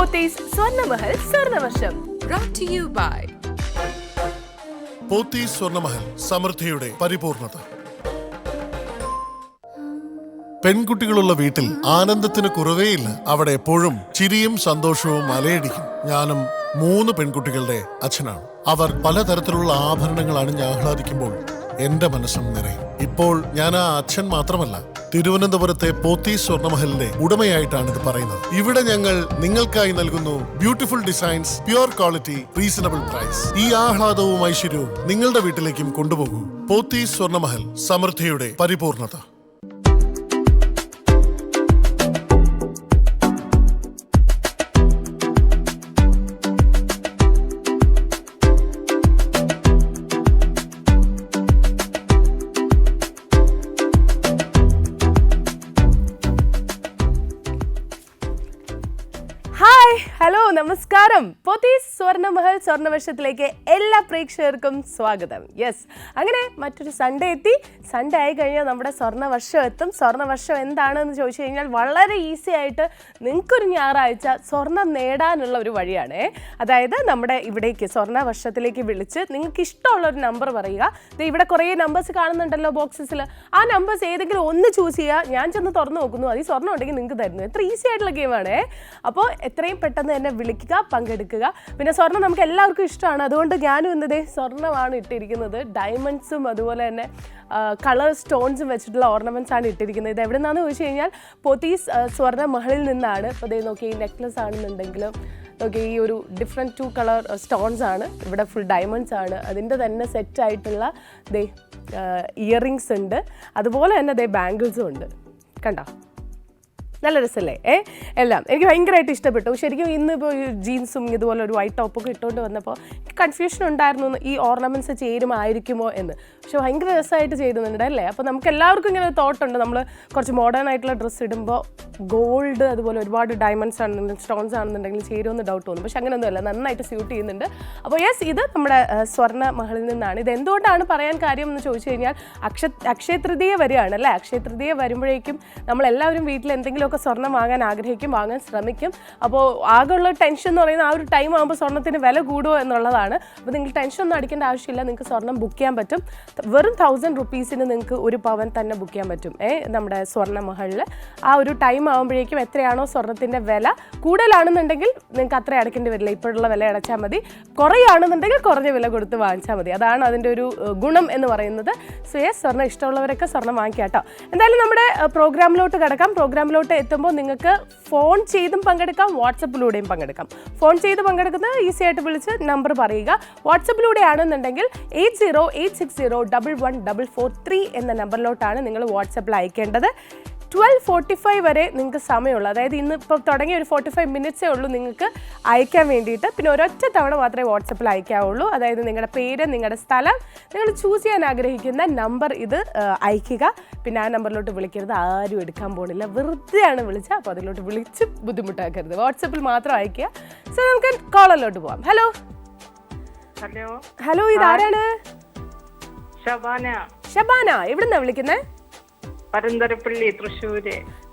Pothys Swarnamahal സ്വർണ്ണവർഷം brought to you by Pothys Swarnamahal, സമൃദ്ധിയുടെ പരിപൂർണത. പെൺകുട്ടികളുള്ള വീട്ടിൽ ആനന്ദത്തിന് കുറവേയില്ല. അവിടെ എപ്പോഴും ചിരിയും സന്തോഷവും അലയടിക്കും. ഞാനും 3 പെൺകുട്ടികളുടെ അച്ഛനാണ്. അവർ പലതരത്തിലുള്ള ആഭരണങ്ങൾ അണിഞ്ഞ് ആഹ്ലാദിക്കുമ്പോൾ എന്റെ മനസ്സും നിറയും. ഇപ്പോൾ ഞാൻ ആ അച്ഛൻ മാത്രമല്ല, തിരുവനന്തപുരത്തെ പോത്തീസ് സ്വർണ്ണമഹലിന്റെ ഉടമയായിട്ടാണ് ഇത് പറയുന്നത്. ഇവിടെ ഞങ്ങൾ നിങ്ങൾക്കായി നൽകുന്നു beautiful designs, pure quality, reasonable price. ഈ ആഹ്ലാദവും ഐശ്വര്യവും നിങ്ങളുടെ വീട്ടിലേക്കും കൊണ്ടുപോകൂ. പോത്തീസ് സ്വർണ്ണമഹൽ, സമൃദ്ധിയുടെ പരിപൂർണത. ഹലോ, നമസ്കാരം. പോത്തീസ് സ്വർണ്ണമഹൽ സ്വർണ്ണവർഷത്തിലേക്ക് എല്ലാ പ്രേക്ഷകർക്കും സ്വാഗതം. യെസ്, അങ്ങനെ മറ്റൊരു സൺഡേ എത്തി. സൺഡേ ആയി കഴിഞ്ഞാൽ നമ്മുടെ സ്വർണ്ണവർഷം എത്തും. സ്വർണ്ണവർഷം എന്താണെന്ന് ചോദിച്ചു കഴിഞ്ഞാൽ വളരെ ഈസി ആയിട്ട് നിങ്ങൾക്കൊരു ഞായറാഴ്ച സ്വർണ്ണം നേടാനുള്ള ഒരു വഴിയാണ്. അതായത് നമ്മുടെ ഇവിടേക്ക് സ്വർണ്ണവർഷത്തിലേക്ക് വിളിച്ച് നിങ്ങൾക്ക് ഇഷ്ടമുള്ളൊരു നമ്പർ പറയുക. ഇവിടെ കുറേ നമ്പേഴ്സ് കാണുന്നുണ്ടല്ലോ ബോക്സസിൽ. ആ നമ്പേഴ്സ് ഏതെങ്കിലും ഒന്ന് ചൂസ് ചെയ്യുക. ഞാൻ ചെന്ന് തുറന്നു നോക്കുന്നു, അതിൽ സ്വർണ്ണം ഉണ്ടെങ്കിൽ നിങ്ങൾക്ക് തരുന്നു. എത്ര ഈസി ആയിട്ടുള്ള ഗെയിമാണ്. അപ്പോൾ എത്രയും പെട്ടെന്ന് തന്നെ വിളിക്കുക, പങ്കെടുക്കുക. പിന്നെ സ്വർണ്ണം നമുക്ക് എല്ലാവർക്കും ഇഷ്ടമാണ്. അതുകൊണ്ട് ഞാനും ഇന്നതേ സ്വർണ്ണമാണ് ഇട്ടിരിക്കുന്നത്. ഡയമണ്ട്സും അതുപോലെ തന്നെ കളർ സ്റ്റോൺസും വെച്ചിട്ടുള്ള ഓർണമെൻറ്റ്സ് ആണ് ഇട്ടിരിക്കുന്നത്. ഇത് എവിടെ നിന്നാണെന്ന് ചോദിച്ചു കഴിഞ്ഞാൽ പോത്തീസ് സ്വർണ്ണമഹലിൽ നിന്നാണ്. അപ്പോൾ അതേ നോക്കി, ഈ നെക്ലസ് ആണെന്നുണ്ടെങ്കിലും ഓക്കെ, ഈ ഒരു ഡിഫറെൻറ്റ് 2 കളർ സ്റ്റോൺസ് ആണ്. ഇവിടെ ഫുൾ ഡയമണ്ട്സ് ആണ്. അതിൻ്റെ തന്നെ സെറ്റായിട്ടുള്ള ദേ ഇയറിങ്സ് ഉണ്ട്. അതുപോലെ തന്നെ ദേ ബാംഗിൾസും ഉണ്ട്. കണ്ടോ, നല്ല രസമല്ലേ? എല്ലാം എനിക്ക് ഭയങ്കരമായിട്ട് ഇഷ്ടപ്പെട്ടു. ശരിക്കും ഇന്നിപ്പോൾ ഈ ജീൻസും ഇതുപോലെ ഒരു വൈറ്റ് ടോപ്പൊക്കെ ഇട്ടുകൊണ്ട് വന്നപ്പോൾ എനിക്ക് കൺഫ്യൂഷൻ ഉണ്ടായിരുന്നു, ഈ ഓർണമെൻറ്റ്സ് ചേരുമായിരിക്കുമോ എന്ന്. പക്ഷെ ഭയങ്കര രസമായിട്ട് ചെയ്തിട്ടുണ്ട് അല്ലേ? അപ്പോൾ നമുക്ക് എല്ലാവർക്കും ഇങ്ങനെ ഒരു തോട്ടുണ്ട്, നമ്മൾ കുറച്ച് മോഡേൺ ആയിട്ടുള്ള ഡ്രസ്സ് ഇടുമ്പോൾ ഗോൾഡ് അതുപോലെ ഒരുപാട് ഡയമണ്ട്സ് ആണെന്നുണ്ടെങ്കിൽ സ്റ്റോൺസ് ആണെന്നുണ്ടെങ്കിൽ ചേരുമെന്ന് ഡൗട്ട് തോന്നും. പക്ഷെ അങ്ങനെയൊന്നുമല്ല, നന്നായിട്ട് സ്യൂട്ട് ചെയ്യുന്നുണ്ട്. അപ്പോൾ യെസ്, ഇത് നമ്മുടെ സ്വർണ്ണമഹലിൽ നിന്നാണ്. ഇത് എന്തുകൊണ്ടാണ് പറയാൻ കാര്യം എന്ന് ചോദിച്ചു കഴിഞ്ഞാൽ അക്ഷയ തൃതീയ വരികയാണ് അല്ലേ? അക്ഷയ തൃതീയ വരുമ്പോഴേക്കും നമ്മളെല്ലാവരും വീട്ടിൽ എന്തെങ്കിലും സ്വർണ്ണം വാങ്ങാൻ ആഗ്രഹിക്കും, വാങ്ങാൻ ശ്രമിക്കും. അപ്പോൾ ആകെയുള്ള ടെൻഷൻ എന്ന് പറയുന്നത് ആ ഒരു ടൈം ആകുമ്പോൾ സ്വർണ്ണത്തിന് വില കൂടുമോ എന്നുള്ളതാണ്. അപ്പോൾ നിങ്ങൾ ടെൻഷൻ ഒന്നും അടിക്കേണ്ട ആവശ്യമില്ല. നിങ്ങൾക്ക് സ്വർണ്ണം ബുക്ക് ചെയ്യാൻ പറ്റും. വെറും 1000 റുപ്പീസിന് നിങ്ങൾക്ക് 1 പവൻ തന്നെ ബുക്ക് ചെയ്യാൻ പറ്റും നമ്മുടെ സ്വർണ്ണമഹലിൽ. ആ ഒരു ടൈം ആകുമ്പോഴേക്കും എത്രയാണോ സ്വർണ്ണത്തിൻ്റെ വില കൂടുതലാണെന്നുണ്ടെങ്കിൽ നിങ്ങൾക്ക് അത്ര അടയ്ക്കേണ്ടി വരില്ല. ഇപ്പോഴുള്ള വില അടച്ചാൽ മതി. കുറയാണെന്നുണ്ടെങ്കിൽ കുറഞ്ഞ വില കൊടുത്ത് വാങ്ങിച്ചാൽ മതി. അതാണ് അതിൻ്റെ ഒരു ഗുണം എന്ന് പറയുന്നത്. സോ യെസ്, സ്വർണ്ണം ഇഷ്ടമുള്ളവരൊക്കെ സ്വർണ്ണം വാങ്ങിക്കാം കേട്ടോ. എന്തായാലും നമ്മുടെ പ്രോഗ്രാമിലോട്ട് കിടക്കാം. പ്രോഗ്രാമിലോട്ട് എത്തുമ്പോൾ നിങ്ങൾക്ക് ഫോൺ ചെയ്തും പങ്കെടുക്കാം, വാട്സപ്പിലൂടെയും പങ്കെടുക്കാം. ഫോൺ ചെയ്ത് പങ്കെടുക്കുന്നത് ഈസി ആയിട്ട് വിളിച്ച് നമ്പർ പറയുക. വാട്സപ്പിലൂടെ ആണെന്നുണ്ടെങ്കിൽ 8086011443 എന്ന നമ്പറിലോട്ടാണ് നിങ്ങൾ വാട്സപ്പിൽ അയക്കേണ്ടത്. 12:45 വരെ നിങ്ങൾക്ക് സമയമുള്ളൂ. അതായത് ഇന്ന് ഇപ്പോൾ തുടങ്ങിയ ഒരു 45 മിനിറ്റ്സേ ഉള്ളൂ നിങ്ങൾക്ക് അയക്കാൻ വേണ്ടിയിട്ട്. പിന്നെ ഒരൊറ്റ തവണ മാത്രമേ വാട്സപ്പിൽ അയക്കാവുള്ളൂ. അതായത് നിങ്ങളുടെ പേര്, നിങ്ങളുടെ സ്ഥലം, നിങ്ങൾ ചൂസ് ചെയ്യാൻ ആഗ്രഹിക്കുന്ന നമ്പർ ഇത് അയക്കുക. പിന്നെ ആ നമ്പറിലോട്ട് വിളിക്കരുത്, ആരും എടുക്കാൻ പോകുന്നില്ല, വെറുതെയാണ് വിളിച്ചത്. അപ്പോൾ അതിലോട്ട് വിളിച്ച് ബുദ്ധിമുട്ടാക്കരുത്. വാട്സപ്പിൽ മാത്രം അയക്കുക. സോ നമുക്ക് കോളിലോട്ട് പോവാം. ഹലോ ഹലോ ഹലോ, ഇതാരാണ്? ഷബാന. എവിടുന്നാ വിളിക്കുന്നത്? പരന്തരപ്പള്ളി,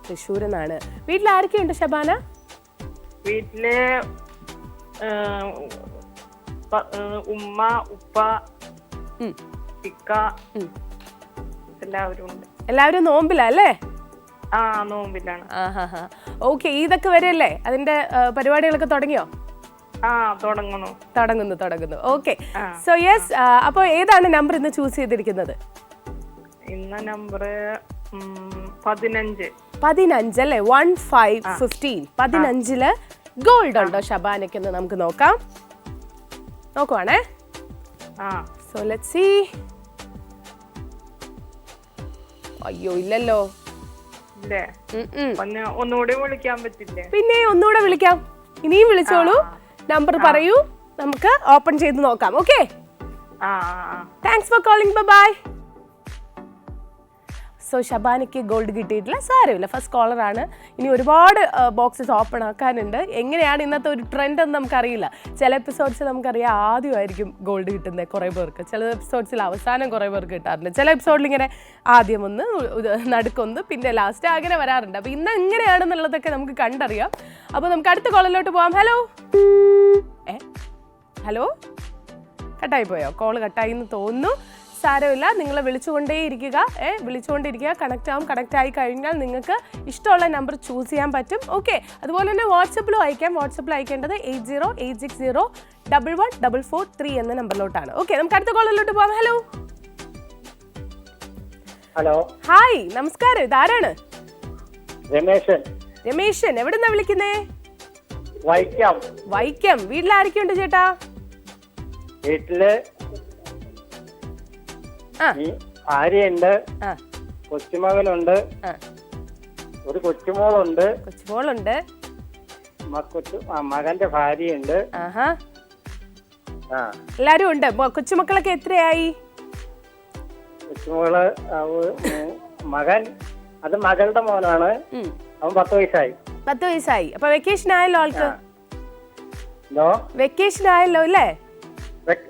തൃശ്ശൂരെന്നാണ്. വീട്ടിൽ ആരൊക്കെയുണ്ട് ഷബാന? വീട്ടില് ഉമ്മ, ഉപ്പ, ഇക്ക, എല്ലാവരും ഉണ്ട്. എല്ലാവരും നോമ്പിലല്ലേ? ആ, നോമ്പിലാണ്. ഓക്കെ, ഇതൊക്കെ വരല്ലേ? അതിന്റെ പരിപാടികളൊക്കെ തുടങ്ങിയോ? ആ, തുടങ്ങുന്നു. ഓക്കെ, സോ യെസ്, അപ്പോൾ ഏതാണ് നമ്പർ ഇന്ന് ചൂസ് ചെയ്തിരിക്കുന്നത്? ഇന്ന നമ്പർ 15 അല്ലേ? 1515. 15 ഗോൾഡ് ഉണ്ടോ ഷബാനയ്ക്കെന്ന് നമുക്ക് നോക്കുവാണേ. So let's see. അയ്യോ, ഇല്ലല്ലോ. ഒന്നുകൂടെ വിളിക്കാൻ പറ്റില്ലേ? പിന്നെ ഒന്നുകൂടെ വിളിക്കാം. ഇനിയും വിളിച്ചോളൂ, നമ്പർ പറയൂ, നമുക്ക് ഓപ്പൺ ചെയ്ത് നോക്കാം. Okay, thanks for calling. Bye. So ഷബാനയ്ക്ക് ഗോൾഡ് കിട്ടിയിട്ടില്ല, സാരമില്ല, ഫസ്റ്റ് കോളറാണ്. ഇനി ഒരുപാട് ബോക്സസ് ഓപ്പൺ ആക്കാനുണ്ട്. എങ്ങനെയാണ് ഇന്നത്തെ ഒരു ട്രെൻഡ് എന്ന് നമുക്കറിയില്ല. ചില എപ്പിസോഡ്സിൽ നമുക്കറിയാം ആദ്യമായിരിക്കും ഗോൾഡ് കിട്ടുന്നത് കുറേ പേർക്ക്, ചില എപ്പിസോഡ്സിൽ അവസാനം കുറേ പേർക്ക് കിട്ടാറുണ്ട്, ചില എപ്പിസോഡിൽ ഇങ്ങനെ ആദ്യം ഒന്ന് നടുക്കൊന്ന് പിന്നെ ലാസ്റ്റ് അങ്ങനെ വരാറുണ്ട്. അപ്പോൾ ഇന്ന് എങ്ങനെയാണെന്നുള്ളതൊക്കെ നമുക്ക് കണ്ടറിയാം. അപ്പോൾ നമുക്ക് അടുത്ത കോളിലോട്ട് പോകാം. ഹലോ ഹലോ, കട്ടായി പോയോ? കോള് കട്ടായി എന്ന് തോന്നുന്നു. സാരമില്ല, നിങ്ങളെ വിളിച്ചുകൊണ്ടിരിക്കുക. കണക്റ്റ് ആയി കഴിഞ്ഞാൽ നിങ്ങൾക്ക് ഇഷ്ടമുള്ള നമ്പർ ചൂസ് ചെയ്യാൻ പറ്റും. ഓക്കെ, അതുപോലെ തന്നെ വാട്സപ്പിലും അയക്കാം. വാട്സപ്പിൽ അയക്കേണ്ടത് 8086011443 എന്ന നമ്പറിലോട്ടാണ്. ഓക്കെ, നമുക്ക് അടുത്ത കോളിലോട്ട് പോകാം. ഹലോ ഹലോ, ഹായ്, നമസ്കാരം. ഇതാരാണ്? രമേശൻ. എവിടുന്നാ വിളിക്കുന്നേ? വൈക്കം. വീട്ടിൽ ആരൊക്കെയുണ്ട് ചേട്ടാ? വീട്ടില് ഭാര്യയുണ്ട്, കൊച്ചുമകനുണ്ട്, ഒരു കൊച്ചുമോളുണ്ട്, മകന്റെ ഭാര്യയുണ്ട്. എല്ലാരും ഉണ്ട്. കൊച്ചുമക്കളൊക്കെ എത്രയായി? കൊച്ചുമോള് മകൻ, അത് മകളുടെ മോനാണ്, അവൻ 10 വയസ്സായി. 10 വയസ്സായി. അപ്പൊ വെക്കേഷൻ ആയല്ലോ ആൾക്ക്? വെക്കേഷൻ ആയല്ലോ അല്ലേ?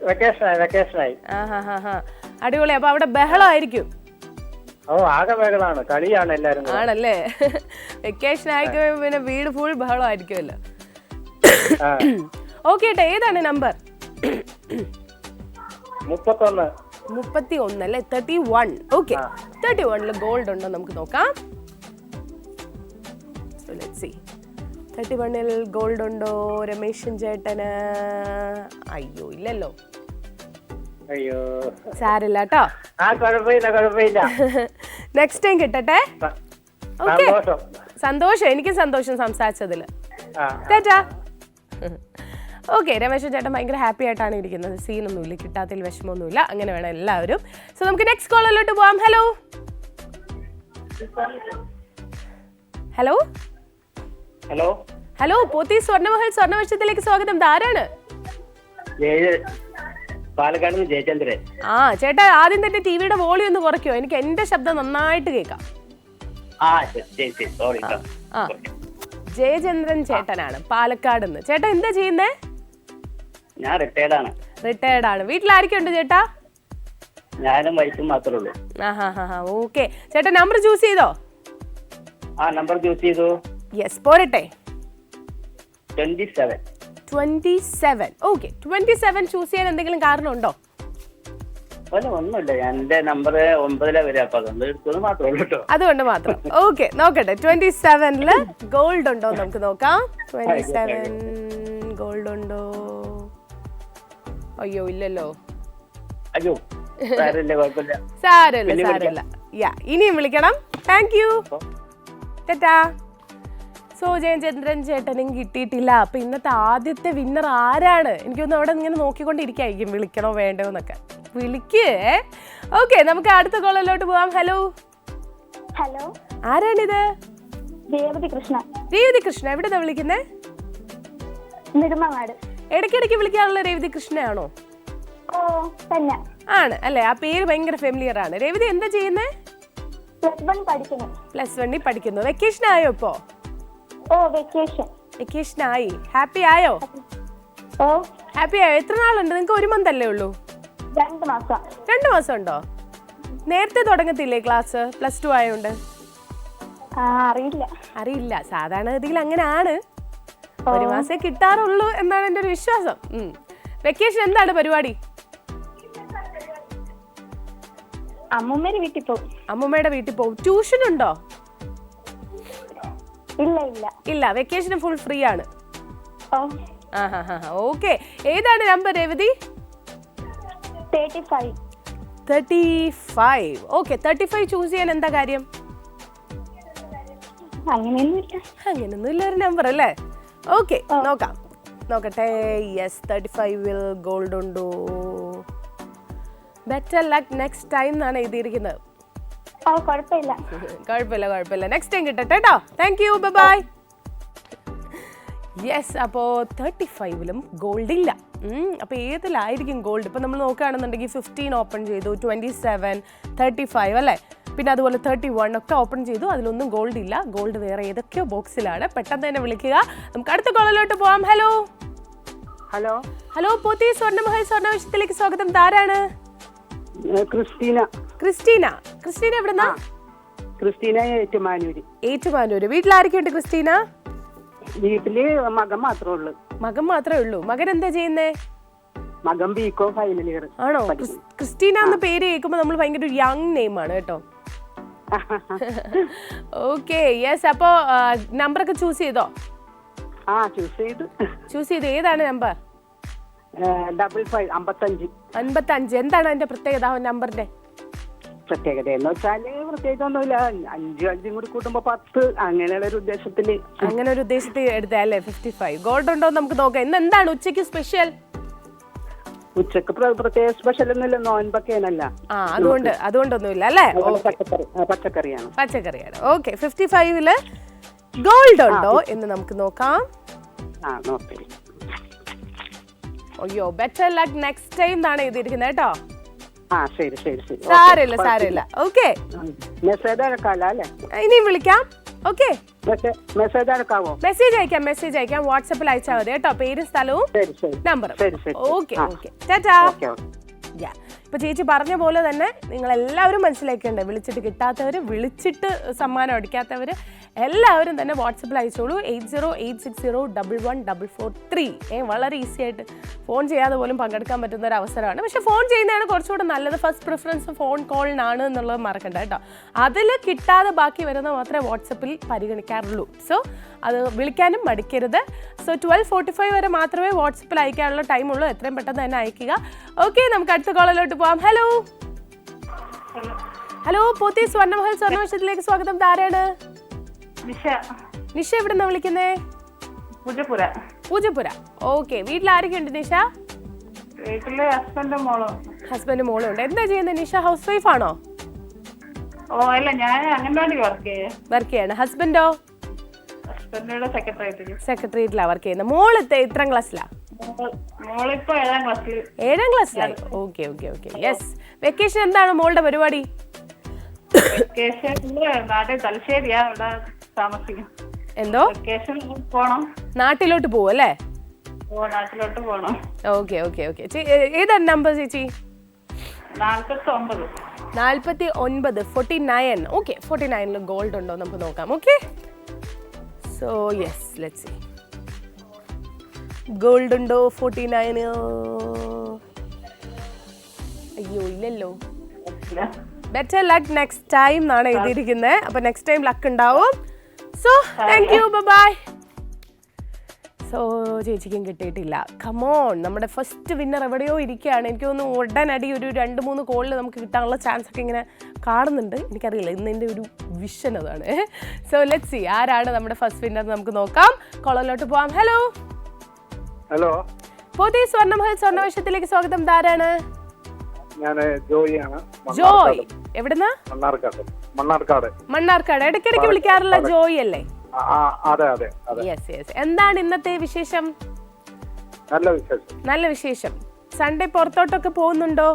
വെക്കേഷനായി. അടിപൊളി. അപ്പൊ അവിടെ ബഹളമായിരിക്കും. ആകെ ബഹളാണ്, കളിയാണ് എല്ലാരും. ആണല്ലേ? വെക്കേഷൻ ആയിക്കഴിഞ്ഞ പിന്നെ വീട് ഫുൾ ബഹളമായിരിക്കുമല്ലോ. ഓക്കെ ഏട്ടാ, ഏതാണ് നമ്പർ? 31 അല്ലേ? 31. ഓക്കെ, 31 ഗോൾഡ് ഉണ്ടോ നമുക്ക് നോക്കാം. 31 ഗോൾഡ് ഉണ്ടോ രമേശൻ ചേട്ടന്? അയ്യോ, ഇല്ലല്ലോ. അയ്യോ, സാരില്ല കേട്ടോ. കുഴപ്പമില്ല. നെക്സ്റ്റ് ടൈം കിട്ടട്ടെ. ഓക്കെ, സന്തോഷം. എനിക്കും സന്തോഷം സംസാരിച്ചതിൽ. ചേട്ടാ ഓക്കെ, രമേശൻ ചേട്ടൻ ഭയങ്കര ഹാപ്പി ആയിട്ടാണ് ഇരിക്കുന്നത്. സീനൊന്നുമില്ല, കിട്ടാത്തതിൽ വിഷമമൊന്നുമില്ല. അങ്ങനെ വേണം എല്ലാവരും. സോ നമുക്ക് നെക്സ്റ്റ് കോളിലോട്ട് പോവാം. Hello hello hello hello, Pothy സ്വർണ്ണമഹൽ സ്വർണ്ണവർഷത്തിലേക്ക് സ്വാഗതം. ധാരാണ്? പാലക്കാട് ജയചന്ദ്രൻ. ചേട്ടാ, ആദ്യം തന്നെ ടിവിയുടെ വോളിയം ഒന്ന് കുറയ്ക്കോ? എനിക്ക് എന്റെ ശബ്ദം നന്നായിട്ട് കേൾക്കാം. ജയചന്ദ്രൻ ചേട്ടനാണ് പാലക്കാട് നിന്ന്. ചേട്ടാ എന്താ ചെയ്യുന്നേ? ഞാൻ റിട്ടയർഡ് ആണ്. വീട്ടിൽ ആരൊക്കെയുണ്ട് ചേട്ടാ? ഞാനും വൈഫും മാത്രമേ ഉള്ളൂ. ഓക്കെ, ചേട്ടാ നമ്പർ ചൂസ് ചെയ്തോ? നമ്പർ ചൂസ് ചെയ്തു. യെസ്, പോരട്ടെ. 27. ഓക്കെ, 27 ചൂസ് ചെയ്യാൻ എന്തെങ്കിലും കാരണമുണ്ടോ? ഒന്നുമില്ല, എന്റെ നമ്പർ 9 വരെ, അപ്പൊ അതൊന്നും എടുത്തത് മാത്രമേ ഉള്ളൂ കേട്ടോ. അതുകൊണ്ട് മാത്രം. ഓക്കെ, നോക്കട്ടെ. 27 ഗോൾഡ് ഉണ്ടോ നമുക്ക് നോക്കാം. 27 ഗോൾഡ് ഉണ്ടോ? അയ്യോ, ഇല്ലല്ലോ. അയ്യോ, സാരമില്ല. ഇനിയും വിളിക്കണം. Thank you. Tata. So Jayachandran ചേട്ടനും കിട്ടിയിട്ടില്ല. അപ്പൊ ഇന്നത്തെ ആദ്യത്തെ വിന്നർ ആരാണ്? എനിക്കൊന്ന് അവിടെ ഇങ്ങനെ നോക്കിക്കൊണ്ടിരിക്കായിരിക്കും, വിളിക്കണോ വേണ്ടോ എന്നൊക്കെ. വിളിക്കേ. ഓക്കെ, നമുക്ക് അടുത്ത കോളിലോട്ട് പോവാം. ഹലോ ആരാണിത്? രേവതി കൃഷ്ണ. എവിടെന്നാ വിളിക്കുന്നേ? നെടുമങ്ങാട്. ഇടയ്ക്കിടയ്ക്ക് വിളിക്കാനുള്ള രേവതി കൃഷ്ണയാണോ? ആണ് അല്ലേ? ആ പേര് ഭയങ്കര ഫെമിലിയർ ആണ്. രേവതി എന്താ ചെയ്യുന്നേ? +1 പഠിക്കുന്നു. വെക്കേഷൻ ആയോ ഇപ്പോ? വെക്കേഷൻ ആയി. ഹാപ്പി ആയോ? എത്ര നാളുണ്ട്? നിങ്ങൾക്ക് 1 മന്ത് അല്ലേ ഉള്ളൂ? 2 മാസം ഉണ്ടോ? നേരത്തെ തുടങ്ങത്തില്ലേ ക്ലാസ്? +2 ആയോണ്ട് അറിയില്ല. സാധാരണഗതിയിൽ അങ്ങനെയാണ്, 1 മാസേ കിട്ടാറുള്ളൂ എന്നാണ് എൻ്റെ ഒരു വിശ്വാസം. വെക്കേഷൻ എന്താണ് പരിപാടി? അമ്മൂമ്മയുടെ വീട്ടിൽ പോകും. ട്യൂഷൻ ഉണ്ടോ? ഇല്ല. വെക്കേഷൻ ഫുൾ ഫ്രീ ആണ്. ഓക്കെ, ഏതാണ് നമ്പർ രേവതി? 35. ഓക്കെ, 35 ചൂസ് ചെയ്യാൻ എന്താ കാര്യം? അങ്ങനെയൊന്നുമില്ല, ഒരു നമ്പർ അല്ലേ? ഓക്കെ, നോക്കട്ടെ. യെസ്, 35 ഗോൾഡ് ഉണ്ടോ? ബെറ്റർ ലക്ക് നെക്സ്റ്റ് ടൈം എന്നാണ് എഴുതിയിരിക്കുന്നത്. കുഴപ്പമില്ല. നെക്സ്റ്റ് ടൈം കിട്ടട്ടെ കേട്ടോ. Thank you, by. യെസ്, അപ്പോൾ 35 ഗോൾഡ് ഇല്ല. അപ്പോൾ ഏതിലായിരിക്കും ഗോൾഡ്? ഇപ്പം നമ്മൾ നോക്കുകയാണെന്നുണ്ടെങ്കിൽ 15 ഓപ്പൺ ചെയ്തു, 27, 35 അല്ലേ? പിന്നെ അതുപോലെ 31 ഒക്കെ ഓപ്പൺ ചെയ്തു. അതിലൊന്നും ഗോൾഡ് ഇല്ല. ഗോൾഡ് വേറെ ഏതൊക്കെയോ ബോക്സിലാണ്. പെട്ടെന്ന് തന്നെ വിളിക്കുക. നമുക്ക് അടുത്ത കോളിലോട്ട് പോവാം. ഹലോ ഹലോ ഹലോ പോത്തി സ്വർണ്ണമഹൽ സ്വർണ്ണവിഷയത്തിലേക്ക് സ്വാഗതം. ആരാണ്? ക്രിസ്റ്റീന. ക്രിസ്റ്റീന. ക്രിസ്റ്റീന എവിടുന്നാ? ക്രിസ്റ്റീന ഏറ്റുമാനൂര്. ഏറ്റുമാനൂര്. വീട്ടിലാരൊക്കെയുണ്ട് ക്രിസ്റ്റീന? വീട്ടില് മകൻ മാത്രമേ ഉള്ളൂ. മകൻ മാത്രമേ ഉള്ളൂ. മകൻ എന്താ ചെയ്യുന്നേ? മകൻ ബികോ ഫൈനൽ ഇയർ. ആണോ? ക്രിസ്റ്റീന എന്ന പേര് കേൾക്കുമ്പോൾ നമ്മൾ ഭയങ്കര ഒരു യങ് നെയിം ആണ് കേട്ടോ. Okay yes. അപ്പോ നമ്പറൊക്കെ ചൂസ് ചെയ്തോ? ചൂസ് ചെയ്തു. ഏതാണ് നമ്പർ? 55 55. എന്താണ് അതിന്റെ പ്രത്യേകത നമ്പറിന്റെ? പ്രത്യേകത എന്ന് വെച്ചാല് പ്രത്യേകിച്ചൊന്നുമില്ല. 5 കൂടി കൂട്ടുമ്പോ 10 അങ്ങനെയുള്ള ഒരു ഉദ്ദേശത്തില്. അങ്ങനെ ഒരു ഉദ്ദേശത്തിൽ എടുത്തല്ലേ 55. ഗോൾഡ് ഉണ്ടോ നമുക്ക് നോക്കാം. ഇന്ന് എന്താണ് ഉച്ചയ്ക്ക് സ്പെഷ്യൽ? ഉച്ചക്ക് പ്രത്യേക സ്പെഷ്യൽ ഒന്നുമില്ല. നോൻപൊക്കെയാണല്ല. അതുകൊണ്ടൊന്നുമില്ല അല്ലേ? പച്ചക്കറിയാണ്. പച്ചക്കറിയാണ്. ഓക്കെ. 55ല് ഗോൾഡ് ഉണ്ടോ എന്ന് നമുക്ക് നോക്കാം. അയ്യോ ബെറ്റർ ലക്ക് നെക്സ്റ്റ് ടൈം എന്നാണ് എഴുതിയിരിക്കുന്നത് കേട്ടോ. ശരി. സാരമില്ല. ഓക്കെ. മെസ്സേജ് അയക്കാലോ അല്ലേ? ഇനിയും വിളിക്കാം. ഓക്കെ. മെസ്സേജ് അയക്കാവോ? മെസ്സേജ് അയക്കാം. വാട്സാപ്പിൽ അയച്ചാൽ മതി കേട്ടോ. പേരും സ്ഥലവും നമ്പറും. ഓക്കെ. ടാറ്റാ. ഇപ്പൊ ചേച്ചി പറഞ്ഞ പോലെ തന്നെ നിങ്ങൾ എല്ലാവരും മനസ്സിലാക്കേണ്ടത്, വിളിച്ചിട്ട് കിട്ടാത്തവര്, വിളിച്ചിട്ട് സമ്മാനം അടിക്കാത്തവര് എല്ലാവരും തന്നെ വാട്സപ്പിൽ അയച്ചോളൂ. 8086011443. വളരെ ഈസി ആയിട്ട് ഫോൺ ചെയ്യാതെ പോലും പങ്കെടുക്കാൻ പറ്റുന്ന ഒരു അവസരമാണ്. പക്ഷെ ഫോൺ ചെയ്യുന്നതാണ് കുറച്ചുകൂടെ നല്ലത്. ഫസ്റ്റ് പ്രിഫറൻസ് ഫോൺ കോളിനാണ് എന്നുള്ളത് മറക്കണ്ട കേട്ടോ. അതിൽ കിട്ടാതെ ബാക്കി വരുന്ന മാത്രമേ വാട്സപ്പിൽ പരിഗണിക്കാറുള്ളൂ. സോ അത് വിളിക്കാനും മടിക്കരുത്. സോ 12:45 വരെ മാത്രമേ വാട്സപ്പിൽ അയക്കാനുള്ള ടൈമുള്ളൂ. എത്രയും പെട്ടെന്ന് തന്നെ അയക്കുക. ഓക്കെ, നമുക്ക് അടുത്ത കോളിലോട്ട് പോവാം. ഹലോ പോത്തി സ്വർണ്ണമഹൽ സ്വർണ്ണവശത്തിലേക്ക് സ്വാഗതം. ആരാണ്? നിഷ. എവിടെന്നാ വിളിക്കുന്നേ? പൂജപ്പുര. ഓക്കെ. വീട്ടിൽ ആരൊക്കെ ഉണ്ട് നിഷ? വീട്ടില് ഹസ്ബൻഡ് മോളും ഉണ്ട്. എന്താ ചെയ്യുന്നത് നിഷ? ഹൗസ് വൈഫ് ആണോ? അല്ല, ഞാൻ അംഗൻവാടി വർക്ക് ചെയ്യാണ്. ഹസ്ബൻഡോ? സെക്രട്ടേറിയറ്റിലാ വർക്ക് ചെയ്യുന്നത്. മോള് എത്രാം ക്ലാസ്സിലാ? മോളിപ്പോ 7ാം ക്ലാസ്സിലായി. ഓക്കെ. യെസ്. വെക്കേഷൻ എന്താണ് മോളുടെ പരിപാടി? നാട്ടിൽ തലശ്ശേരിയാ, അവിടെ താമസിക്കും. എന്തോ? പോണം. നാട്ടിലോട്ട് പോവും അല്ലേ? നാട്ടിലോട്ട് പോണം. ഓക്കെ. ഏതാണ് നമ്പർ ചേച്ചി? 49. 49. ഓക്കെ. 49ൽ ഗോൾഡ് ഉണ്ടോ നമുക്ക് നോക്കാം. Okay. So yes, let's see. Gold ഉണ്ടോ 49? അയ്യോ ഇല്ലല്ലോ. ബെറ്റർ ലക്ക് നെക്സ്റ്റ് ടൈം എന്നാണ് എഴുതിയിരിക്കുന്നത്. അപ്പൊ നെക്സ്റ്റ് ടൈം ലക്ക് ഉണ്ടാവും. So thank you, bye. So ചേച്ചിക്കും കിട്ടിയിട്ടില്ല. കമോൺ, നമ്മുടെ ഫസ്റ്റ് വിന്നർ എവിടെയോ ഇരിക്കുകയാണ്. എനിക്ക് തോന്നുന്നു ഉടനടി ഒരു 2-3 കോളിൽ നമുക്ക് കിട്ടാനുള്ള ചാൻസ് ഒക്കെ ഇങ്ങനെ കാണുന്നുണ്ട്. എനിക്കറിയില്ല, ഇന്ന് എൻ്റെ ഒരു വിഷൻ അതാണ്. സോ ലെറ്റ്സ് സീ ആരാണ് നമ്മുടെ ഫസ്റ്റ് വിന്നർ നമുക്ക് നോക്കാം. കോളിലോട്ട് പോവാം. ഹലോ പോത്തി സ്വർണ്ണമഹൽ സ്വർണ്ണവശത്തിലേക്ക് സ്വാഗതം. ആരാണ്? ജോയ്. എവിടുന്നാ? മണ്ണാർക്കാട്. ഇടയ്ക്കിടയ്ക്ക് വിളിക്കാറുള്ള ജോയ് അല്ലേ? യെസ്. എന്താണ് ഇന്നത്തെ വിശേഷം? നല്ല വിശേഷം. സൺഡേ പുറത്തോട്ടൊക്കെ പോകുന്നുണ്ടോ?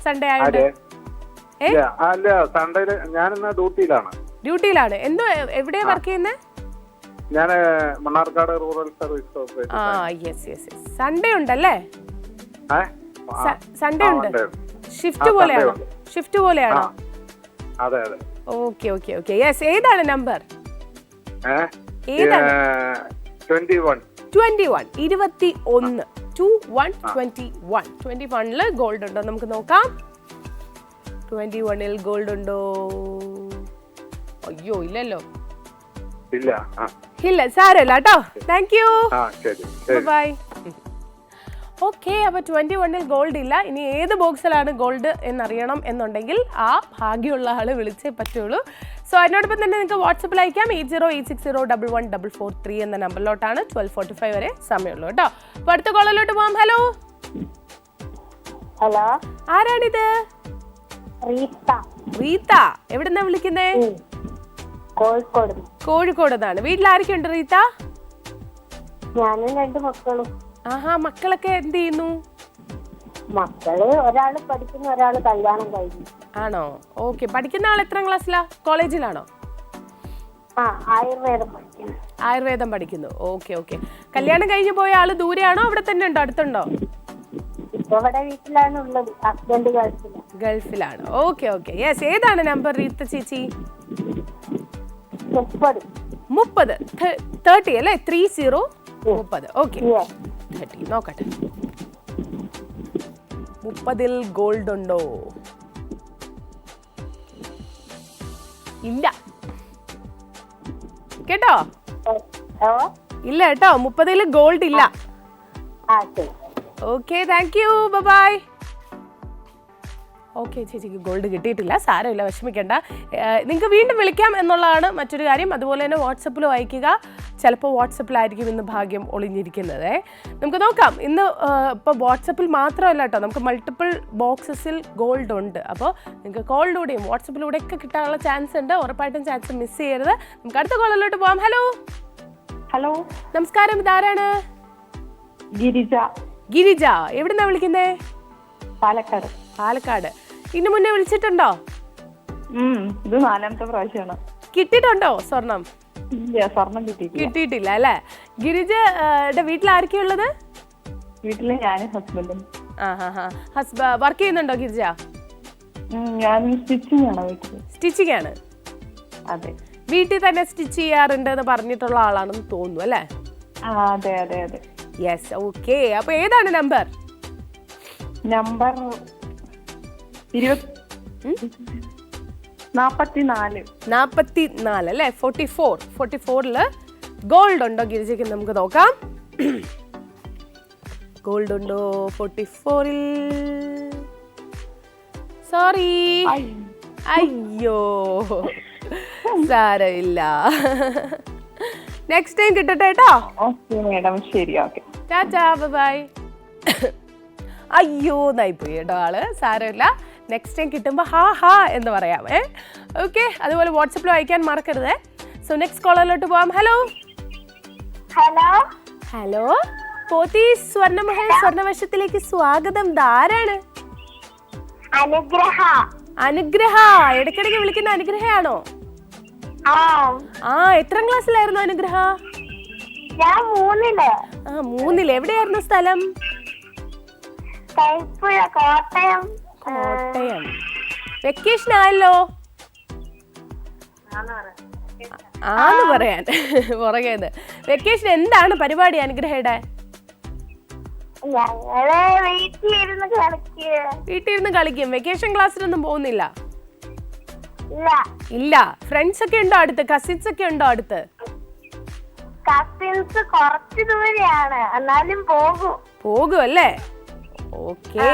സൺഡേ ആയിട്ട്? ഡ്യൂട്ടിയിലാണ്. എന്തോ എവിടെയാ വർക്ക് ചെയ്യുന്നത്? ഞാൻ Mannarkkad rural service society. Yes. Sunday ഉണ്ടല്ലേ? സൺഡേ ഉണ്ട്. ഷിഫ്റ്റ് പോലെയാണോ? അതെ. ഓക്കെ. യെസ്. ഏതാണ് നമ്പർ? 21. 21ല് ഗോൾഡ് ഉണ്ടോ നമുക്ക് നോക്കാം. 21ൽ ഗോൾഡ് ഉണ്ടോ? അയ്യോ ഇല്ലല്ലോ. ഇല്ല, സാരമില്ല കേട്ടോ. Thank you, bye. ഓക്കെ. അപ്പൊ 21ൽ ഗോൾഡ് ഇല്ല. ഇനി ഏത് ബോക്സിലാണ് ഗോൾഡ് എന്നറിയണം എന്നുണ്ടെങ്കിൽ ആ ഭാഗ്യമുള്ള ആള് വിളിച്ചേ പറ്റുള്ളൂ. സോ അതിനോടൊപ്പം തന്നെ നിങ്ങൾക്ക് വാട്സപ്പിൽ അയക്കാം. 8086011443 എന്ന നമ്പറിലോട്ടാണ്. 12:45 വരെ സമയമുള്ളൂ കേട്ടോ. അപ്പൊ അടുത്ത കോളിലോട്ട് പോവാം. ഹലോ. ആരാണിത്? റീത്ത. എവിടെന്നാ വിളിക്കുന്നേ? കോഴിക്കോട് നിന്നാണ്. വീട്ടിൽ ആരൊക്കെ ഉണ്ട് റീത്ത? ഞാനും 2 മക്കളും. ആഹാ, മക്കളൊക്കെ എന്ത് ചെയ്യുന്നു? മക്കള് ഒരാള് പഠിക്കുന്നു, ഒരാള് കല്യാണം കഴിഞ്ഞു. ആണോ? ഓക്കെ. പഠിക്കുന്ന ആൾ എത്രാം ക്ലാസ്സിലാ? കോളേജിലാണോ? ആയുർവേദം പഠിക്കുന്നു. ആയുർവേദം പഠിക്കുന്നു. Okay okay. കല്യാണം കഴിഞ്ഞ് പോയ ആള് ദൂരെയാണോ അവിടെ തന്നെ ഉണ്ടോ, അടുത്തുണ്ടോ? ഇപ്പൊ ഇവിടെ വീട്ടിലാണ് ഉള്ളത്. ഹസ്ബൻഡ് ഗൾഫിലാണ്. ഗൾഫിലാണ്. Okay okay. യെസ്. ഏതാണ് നമ്പർ റീത്ത ചേച്ചി? 30. 30 അല്ലേ? 30. 30. ഓക്കെ. 30. നോക്കട്ടെ. 30-ൽ ഗോൾഡ് ഉണ്ടോ? ഇല്ല കേട്ടോ. ഇല്ല കേട്ടോ, 30-ൽ ഗോൾഡ് ഇല്ല. Okay, thank you, bye. Okay, ചേച്ചിക്ക് ഗോൾഡ് കിട്ടിയിട്ടില്ല. സാരമില്ല, വിഷമിക്കേണ്ട. നിങ്ങൾക്ക് വീണ്ടും വിളിക്കാം എന്നുള്ളതാണ് മറ്റൊരു കാര്യം. അതുപോലെ തന്നെ വാട്സപ്പിൽ വായിക്കുക. ചിലപ്പോൾ വാട്സപ്പിലായിരിക്കും ഇന്ന് ഭാഗ്യം ഒളിഞ്ഞിരിക്കുന്നത്. നമുക്ക് നോക്കാം. ഇന്ന് ഇപ്പോൾ വാട്സപ്പിൽ മാത്രമല്ല കേട്ടോ, നമുക്ക് മൾട്ടിപ്പിൾ ബോക്സസിൽ ഗോൾഡ് ഉണ്ട്. അപ്പോൾ നിങ്ങൾക്ക് കോളിലൂടെയും വാട്സപ്പിലൂടെയൊക്കെ കിട്ടാനുള്ള ചാൻസ് ഉണ്ട്. ഉറപ്പായിട്ടും ചാൻസ് മിസ് ചെയ്യരുത്. നമുക്ക് അടുത്ത കോളിലോട്ട് പോകാം. ഹലോ. ഹലോ, നമസ്കാരം. ഇതാരാണ്? ഗിരിജ. ഗിരിജ. എവിടുന്നാ വിളിക്കുന്നേ? പാലക്കാട്. പാലക്കാട്. ഇന്ന് മുന്നേ വിളിച്ചിട്ടുണ്ടോ? ഇത് 4ാമത്തെ പ്രാവശ്യമാണ്. കിട്ടിയിട്ടുണ്ടോ സ്വർണം? ഇല്ല, സ്വർണം കിട്ടിയിട്ടില്ല അല്ലേ? ഗിരിജയുടെ വീട്ടിൽ ആരൊക്കെയുള്ളത്? വീട്ടില് ഞാനും ഹസ്ബൻഡും. വർക്ക് ചെയ്യുന്നുണ്ടോ ഗിരിജ? ഞാൻ സ്റ്റിച്ചിങ് ആണ് വീട്ടില്. സ്റ്റിച്ചിങ് ആണ്? അതെ. വീട്ടിൽ തന്നെ സ്റ്റിച്ച് ചെയ്യാറുണ്ട് എന്ന് പറഞ്ഞിട്ടുള്ള ആളാണെന്ന് തോന്നുന്നു അല്ലേ? അതെ അതെ അതെ. യെസ്. ഓക്കെ. അപ്പൊ ഏതാണ് നമ്പർ? നമ്പർ 44. 44 അല്ലേ? 44. 44-ല് ഗോൾഡ് ഉണ്ടോ ഗിരിജയ്ക്ക്? നമുക്ക് നോക്കാം. ഗോൾഡ് ഉണ്ടോ 44-ൽ? സോറി, അയ്യോ, സാരമില്ല. നെക്സ്റ്റ് ടൈം കിട്ടട്ടെ കേട്ടോ. ഓക്കെ മേഡം, ശരി. Okay, tata, bye. അയ്യോ, നായിപ്പോയി കേട്ടോ ആള്. സാരമില്ല, നെക്സ്റ്റ് ടൈം കിട്ടുമ്പോൾ ഹാ എന്ന് പറയാം. ഓക്കെ. അതുപോലെ വാട്സപ്പിൽ വായിക്കാൻ മറക്കരുത്. സോ നെക്സ്റ്റ് കോളറിലോട്ട് പോവാം. ഹലോ. ഹലോ. പോത്തി സ്വർണ്ണമഹൽ സ്വർണ്ണവർഷത്തിലേക്ക് സ്വാഗതം. ധാരാണ്? അനുഗ്രഹ. ഇടയ്ക്കിടയ്ക്ക് വിളിക്കുന്ന അനുഗ്രഹയാണോ? എത്രാം ക്ലാസ്സിലായിരുന്നു അനുഗ്രഹ? 3. എവിടെയായിരുന്നു സ്ഥലം? കോട്ടയം. വെക്കേഷൻ ആയല്ലോ. ആന്ന് പറയാൻ പുറകേത്. വെക്കേഷൻ എന്താണ് പരിപാടി അനുഗ്രഹയുടെ? വീട്ടിലിരുന്ന് കളിക്കും. വെക്കേഷൻ ക്ലാസ്സിലൊന്നും പോകുന്നില്ല? ഇല്ല. ഫ്രണ്ട്സ് ഒക്കെ ഉണ്ടോ അടുത്ത്? കസിൻസ് ഒക്കെ ഉണ്ടോ അടുത്ത്? കസിൻസ് കുറച്ച് ദൂരെയാണ്, എന്നാലും പോകും അല്ലേ? ഓക്കെ.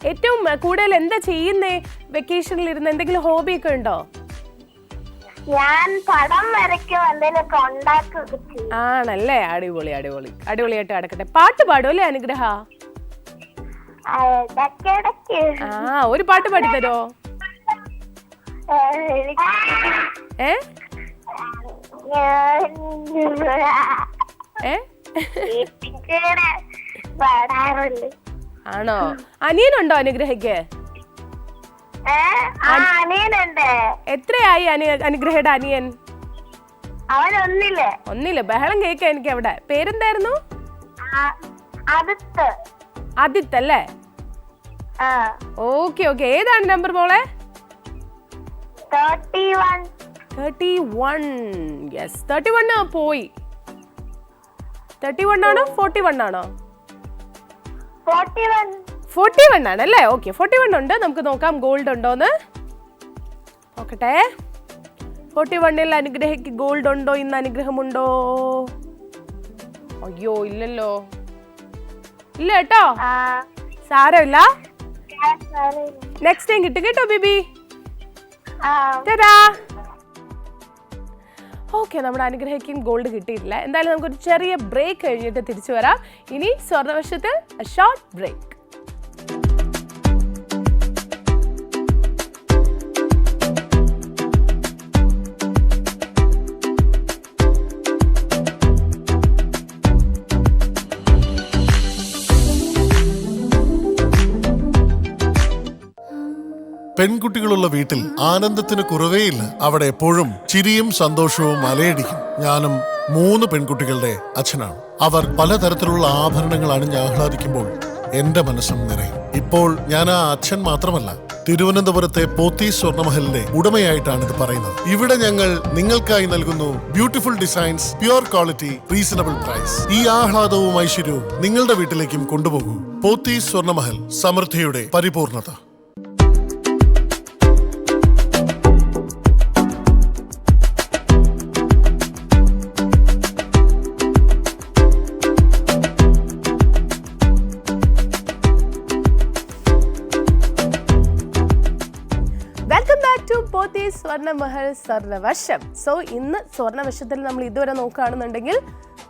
ഏറ്റവും കൂടുതൽ എന്താ ചെയ്യുന്നേ വെക്കേഷനിൽ ഇരുന്ന്? എന്തെങ്കിലും ഹോബി ഒക്കെ ഉണ്ടോ? ഞാൻ പടം വരയ്ക്കും, എന്തെങ്കിലുമൊക്കെ ഉണ്ടാക്കുകയൊക്കെ ചെയ്യും. ആണല്ലേ? അടിപൊളി അടിപൊളി. അടിപൊളിയായിട്ട് നടക്കട്ടെ. പാട്ട് പാടും അല്ലേ അനുഗ്രഹ? ഒരു പാട്ട് പാടിത്തരോ? ആണോ? അനിയനുണ്ടോ അനുഗ്രഹയ്ക്ക്? എത്രയായി അനുഗ്രഹയുടെ അനിയൻ? ഒന്നില്. ബഹളം കേൾക്കാം എനിക്ക് അവിടെ. പേരെന്തായിരുന്നു? ആദിത്ത് അല്ലേ? Okay okay. ഏതാണ് നമ്പർ മോളെ? 31. യെസ്. 31 പോയി. 31 ആണോ 41 ആണോ? 41 ആണല്ലേ? ഓക്കെ. 41 ഉണ്ട്. നമുക്ക് നോക്കാം ഗോൾഡ് ഉണ്ടോന്ന്. നോക്കട്ടെ. 41-ൽ അനുഗ്രഹയ്ക്ക് ഗോൾഡ് ഉണ്ടോ? ഇന്ന് അനുഗ്രഹമുണ്ടോ? അയ്യോ, ഇല്ലല്ലോ. ഇല്ല കേട്ടോ. സാരമില്ല, നെക്സ്റ്റ് ടൈം കിട്ടും കേട്ടോ ബേബി. ഓക്കെ. നമ്മുടെ അനുഗ്രഹിക്കും ഗോൾഡ് കിട്ടിയിട്ടില്ല. എന്തായാലും നമുക്കൊരു ചെറിയ ബ്രേക്ക് കഴിഞ്ഞിട്ട് തിരിച്ചു വരാം. ഇനി സ്വർണ്ണവർഷത്തിൽ ഷോർട്ട് ബ്രേക്ക്. പെൺകുട്ടികളുള്ള വീട്ടിൽ ആനന്ദത്തിന് കുറവേയില്ല. അവിടെ എപ്പോഴും ചിരിയും സന്തോഷവും അലയടിക്കും. ഞാനും 3 പെൺകുട്ടികളുടെ അച്ഛനാണ്. അവർ പലതരത്തിലുള്ള ആഭരണങ്ങൾ അണിഞ്ഞ് ആഹ്ലാദിക്കുമ്പോൾ എന്റെ മനസ്സും നിറയും. ഇപ്പോൾ ഞാൻ ആ അച്ഛൻ മാത്രമല്ല, തിരുവനന്തപുരത്തെ പോത്തീസ് സ്വർണ്ണമഹലിന്റെ ഉടമയായിട്ടാണ് ഇത് പറയുന്നത്. ഇവിടെ ഞങ്ങൾ നിങ്ങൾക്കായി നൽകുന്നു beautiful designs, pure quality, reasonable price. ഈ ആഹ്ലാദവും ഐശ്വര്യവും നിങ്ങളുടെ വീട്ടിലേക്കും കൊണ്ടുപോകൂ. പോത്തീസ് സ്വർണ്ണമഹൽ, സമൃദ്ധിയുടെ പരിപൂർണത. സ്വർണ്ണമഹൽ സ്വർണ്ണവർഷം. സോ ഇന്ന് സ്വർണ്ണവർഷത്തിൽ നമ്മൾ ഇതുവരെ നോക്കുകയാണെന്നുണ്ടെങ്കിൽ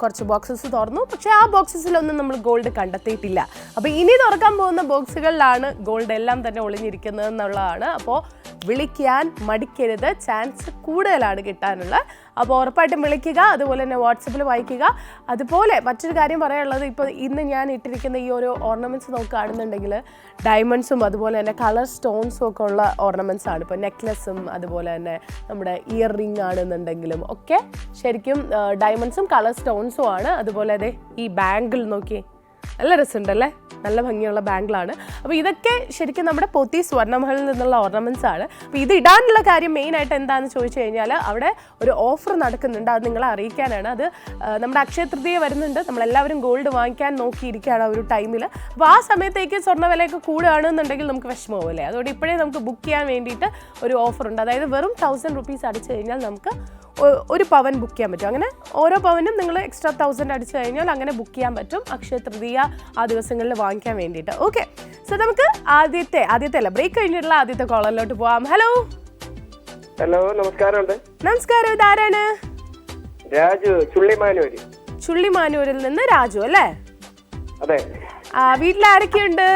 കുറച്ച് ബോക്സസ് തുറന്നു, പക്ഷെ ആ ബോക്സസിലൊന്നും നമ്മൾ ഗോൾഡ് കണ്ടെത്തിയിട്ടില്ല. അപ്പോൾ ഇനി തുറക്കാൻ പോകുന്ന ബോക്സുകളിലാണ് ഗോൾഡ് എല്ലാം തന്നെ ഒളിഞ്ഞിരിക്കുന്നത് എന്നുള്ളതാണ്. അപ്പോൾ വിളിക്കാൻ മടിക്കരുത്, ചാൻസ് കൂടുതലാണ് കിട്ടാനുള്ള. അപ്പോൾ ഉറപ്പായിട്ടും വിളിക്കുക, അതുപോലെ തന്നെ വാട്സപ്പിൽ വായിക്കുക. അതുപോലെ മറ്റൊരു കാര്യം പറയാനുള്ളത്, ഇപ്പോൾ ഇന്ന് ഞാൻ ഇട്ടിരിക്കുന്ന ഈ ഒരു ഓർണമെൻറ്റ്സ് നോക്കുകയാണെന്നുണ്ടെങ്കിൽ ഡയമണ്ട്സും അതുപോലെ തന്നെ കളർ സ്റ്റോൺസും ഒക്കെ ഉള്ള ഓർണമെൻറ്റ്സ് ആണ്. ഇപ്പോൾ നെക്ലസും അതുപോലെ തന്നെ നമ്മുടെ ഇയർ റിംഗ് ആണെന്നുണ്ടെങ്കിലും ഒക്കെ ശരിക്കും ഡയമണ്ട്സും കളർ സ്റ്റോൺസും ആണ്. അതുപോലെ അതെ ഈ ബാങ്കിൾ നോക്കി നല്ല രസമുണ്ടല്ലേ, നല്ല ഭംഗിയുള്ള ബാങ്കിളാണ്. അപ്പോൾ ഇതൊക്കെ ശരിക്കും നമ്മുടെ പോത്തീസ് സ്വർണ്ണമഹലിൽ നിന്നുള്ള ഓർണമെൻറ്റ്സ് ആണ്. അപ്പോൾ ഇത് ഇടാനുള്ള കാര്യം മെയിനായിട്ട് എന്താണെന്ന് ചോദിച്ചു കഴിഞ്ഞാൽ അവിടെ ഒരു ഓഫർ നടക്കുന്നുണ്ട്, അത് നിങ്ങളെ അറിയിക്കാനാണ്. അത് നമ്മുടെ അക്ഷയ തൃതീയ വരുന്നുണ്ട്, നമ്മളെല്ലാവരും ഗോൾഡ് വാങ്ങിക്കാൻ നോക്കിയിരിക്കുകയാണ് ആ ഒരു ടൈമിൽ. അപ്പോൾ ആ സമയത്തേക്ക് സ്വർണ്ണവിലയൊക്കെ കൂടുകയാണെന്നുണ്ടെങ്കിൽ നമുക്ക് വിഷമമാവില്ലേ. അതുകൊണ്ട് ഇപ്പോഴേ നമുക്ക് ബുക്ക് ചെയ്യാൻ വേണ്ടിയിട്ട് ഒരു ഓഫറുണ്ട്. അതായത് വെറും 1000 rupees അടിച്ചു കഴിഞ്ഞാൽ നമുക്ക് ഒരു പവൻ ബുക്ക് ചെയ്യാൻ പറ്റും. അങ്ങനെ ഓരോ പവനും നിങ്ങൾ എക്സ്ട്രാ 1000 അടിച്ചു കഴിഞ്ഞാൽ അങ്ങനെ ബുക്ക് ചെയ്യാൻ പറ്റും അക്ഷയ തൃതീയ ആ ദിവസങ്ങളിൽ വാങ്ങിക്കാൻ വേണ്ടിയിട്ട്. ഓക്കെ, സോ നമുക്ക് ആദ്യത്തെ അല്ല ബ്രേക്ക് കഴിഞ്ഞിട്ടുള്ള ആദ്യത്തെ കോളറിലോട്ട് പോവാം. ഹലോ ഹലോ, നമസ്കാരമുണ്ട്. നമസ്കാരം, ഇതാരാണ്? രാജു, ചുള്ളിമാനൂര്. ചുള്ളിമാനൂരിൽ നിന്ന് രാജു അല്ലേ? അതെ. വീട്ടിൽ ആരൊക്കെയുണ്ട്?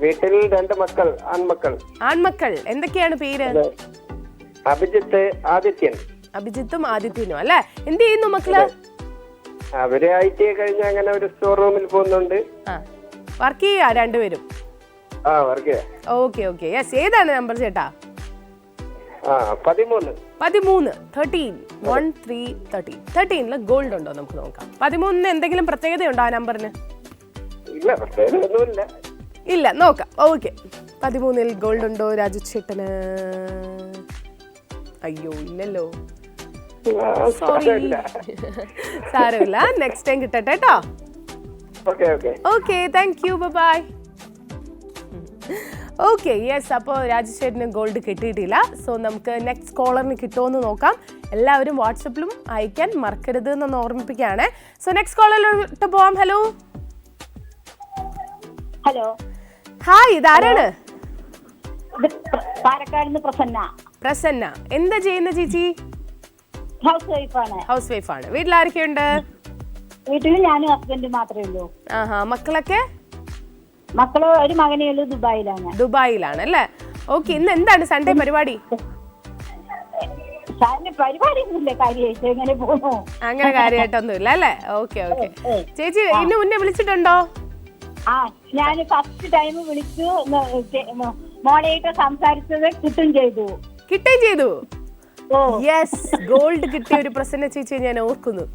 വീട്ടിൽ 2 മക്കൾ, ആൺമക്കൾ. ആൺമക്കൾ എന്തൊക്കെയാണ് പേര്? അഭിജിത്ത്, ആദിത്യൻ. അഭിജിത്തും ആദിത്യനും അല്ലേ? എന്ത് ചെയ്യുന്നു മക്കള്? അവര് IT കഴിഞ്ഞ് അങ്ങനെ ഒരു സ്റ്റോർ റൂമിൽ പോകുന്നുണ്ട്. വർക്ക് ചെയ്യാ രണ്ടുപേരും? വർക്ക്. Okay okay, yes. ഏതാണ് നമ്പർ ചേട്ടാ? 13. 13 ഗോൾഡ് ഉണ്ടോ നമുക്ക് നോക്കാം. 13 എന്തെങ്കിലും പ്രത്യേകതയുണ്ടോ ആ നമ്പറിന്? ഇല്ല, പ്രത്യേകതയൊന്നുമില്ല. ഇല്ല, നോക്കാം. ഓക്കെ, 13 ഗോൾഡ് ഉണ്ടോ രാജു ചേട്ടന്? അയ്യോ ഇല്ലല്ലോ, സോറി. സാരമില്ല, നെക്സ്റ്റ് ടൈം കിട്ടട്ടെ കേട്ടോ. Okay, thank you, bye. Okay, yes. അപ്പോൾ രാജേഷേട്ടന് ഗോൾഡ് കിട്ടിയിട്ടില്ല. സോ നമുക്ക് നെക്സ്റ്റ് കോളറിന് കിട്ടുമെന്ന് നോക്കാം. എല്ലാവരും വാട്സപ്പിലും അയക്കാൻ മറക്കരുത് എന്നൊന്ന് ഓർമ്മിപ്പിക്കുകയാണ്. സോ നെക്സ്റ്റ് കോളറിലോട്ട് പോവാം. ഹലോ ഹലോ, ഹായ്, ഇതാരാണ്? പാലക്കാട് പ്രസന്ന. പ്രസന്ന, എന്താ ചെയ്യുന്ന ചേച്ചി? ഹൗസ് വൈഫാണ്. ഹൗസ് വൈഫാണ്. വീട്ടിൽ ആരൊക്കെയുണ്ട്? വീട്ടിൽ ഞാനും ഹസ്ബൻഡ് മാത്രമേ ഉള്ളൂ. മക്കളൊക്കെ? മക്കള് ഒരു മകനേ ഉള്ളൂ, ദുബായിലാണ്. ദുബായിലാണ് അല്ലേ? ഓക്കെ, ഇന്ന് എന്താണ് സൺഡേ പരിപാടി? പരിപാടിയൊന്നുമില്ല, കാര്യമായിട്ട് എങ്ങനെ പോകുന്നു? അങ്ങനെ കാര്യമായിട്ടൊന്നും ഇല്ല അല്ലേ? Okay okay. ചേച്ചി ഇന്ന് മുന്നേ വിളിച്ചിട്ടുണ്ടോ? ഞാൻ ഫസ്റ്റ് ടൈം വിളിച്ചു, മോളായിട്ട് സംസാരിച്ചത് കിട്ടുകയും ചെയ്തു. യെസ്, ഗോൾഡ് കിട്ടിയ ഒരു പ്രസന്ന ചേച്ചിയെ ഞാൻ ഓർക്കുന്നു.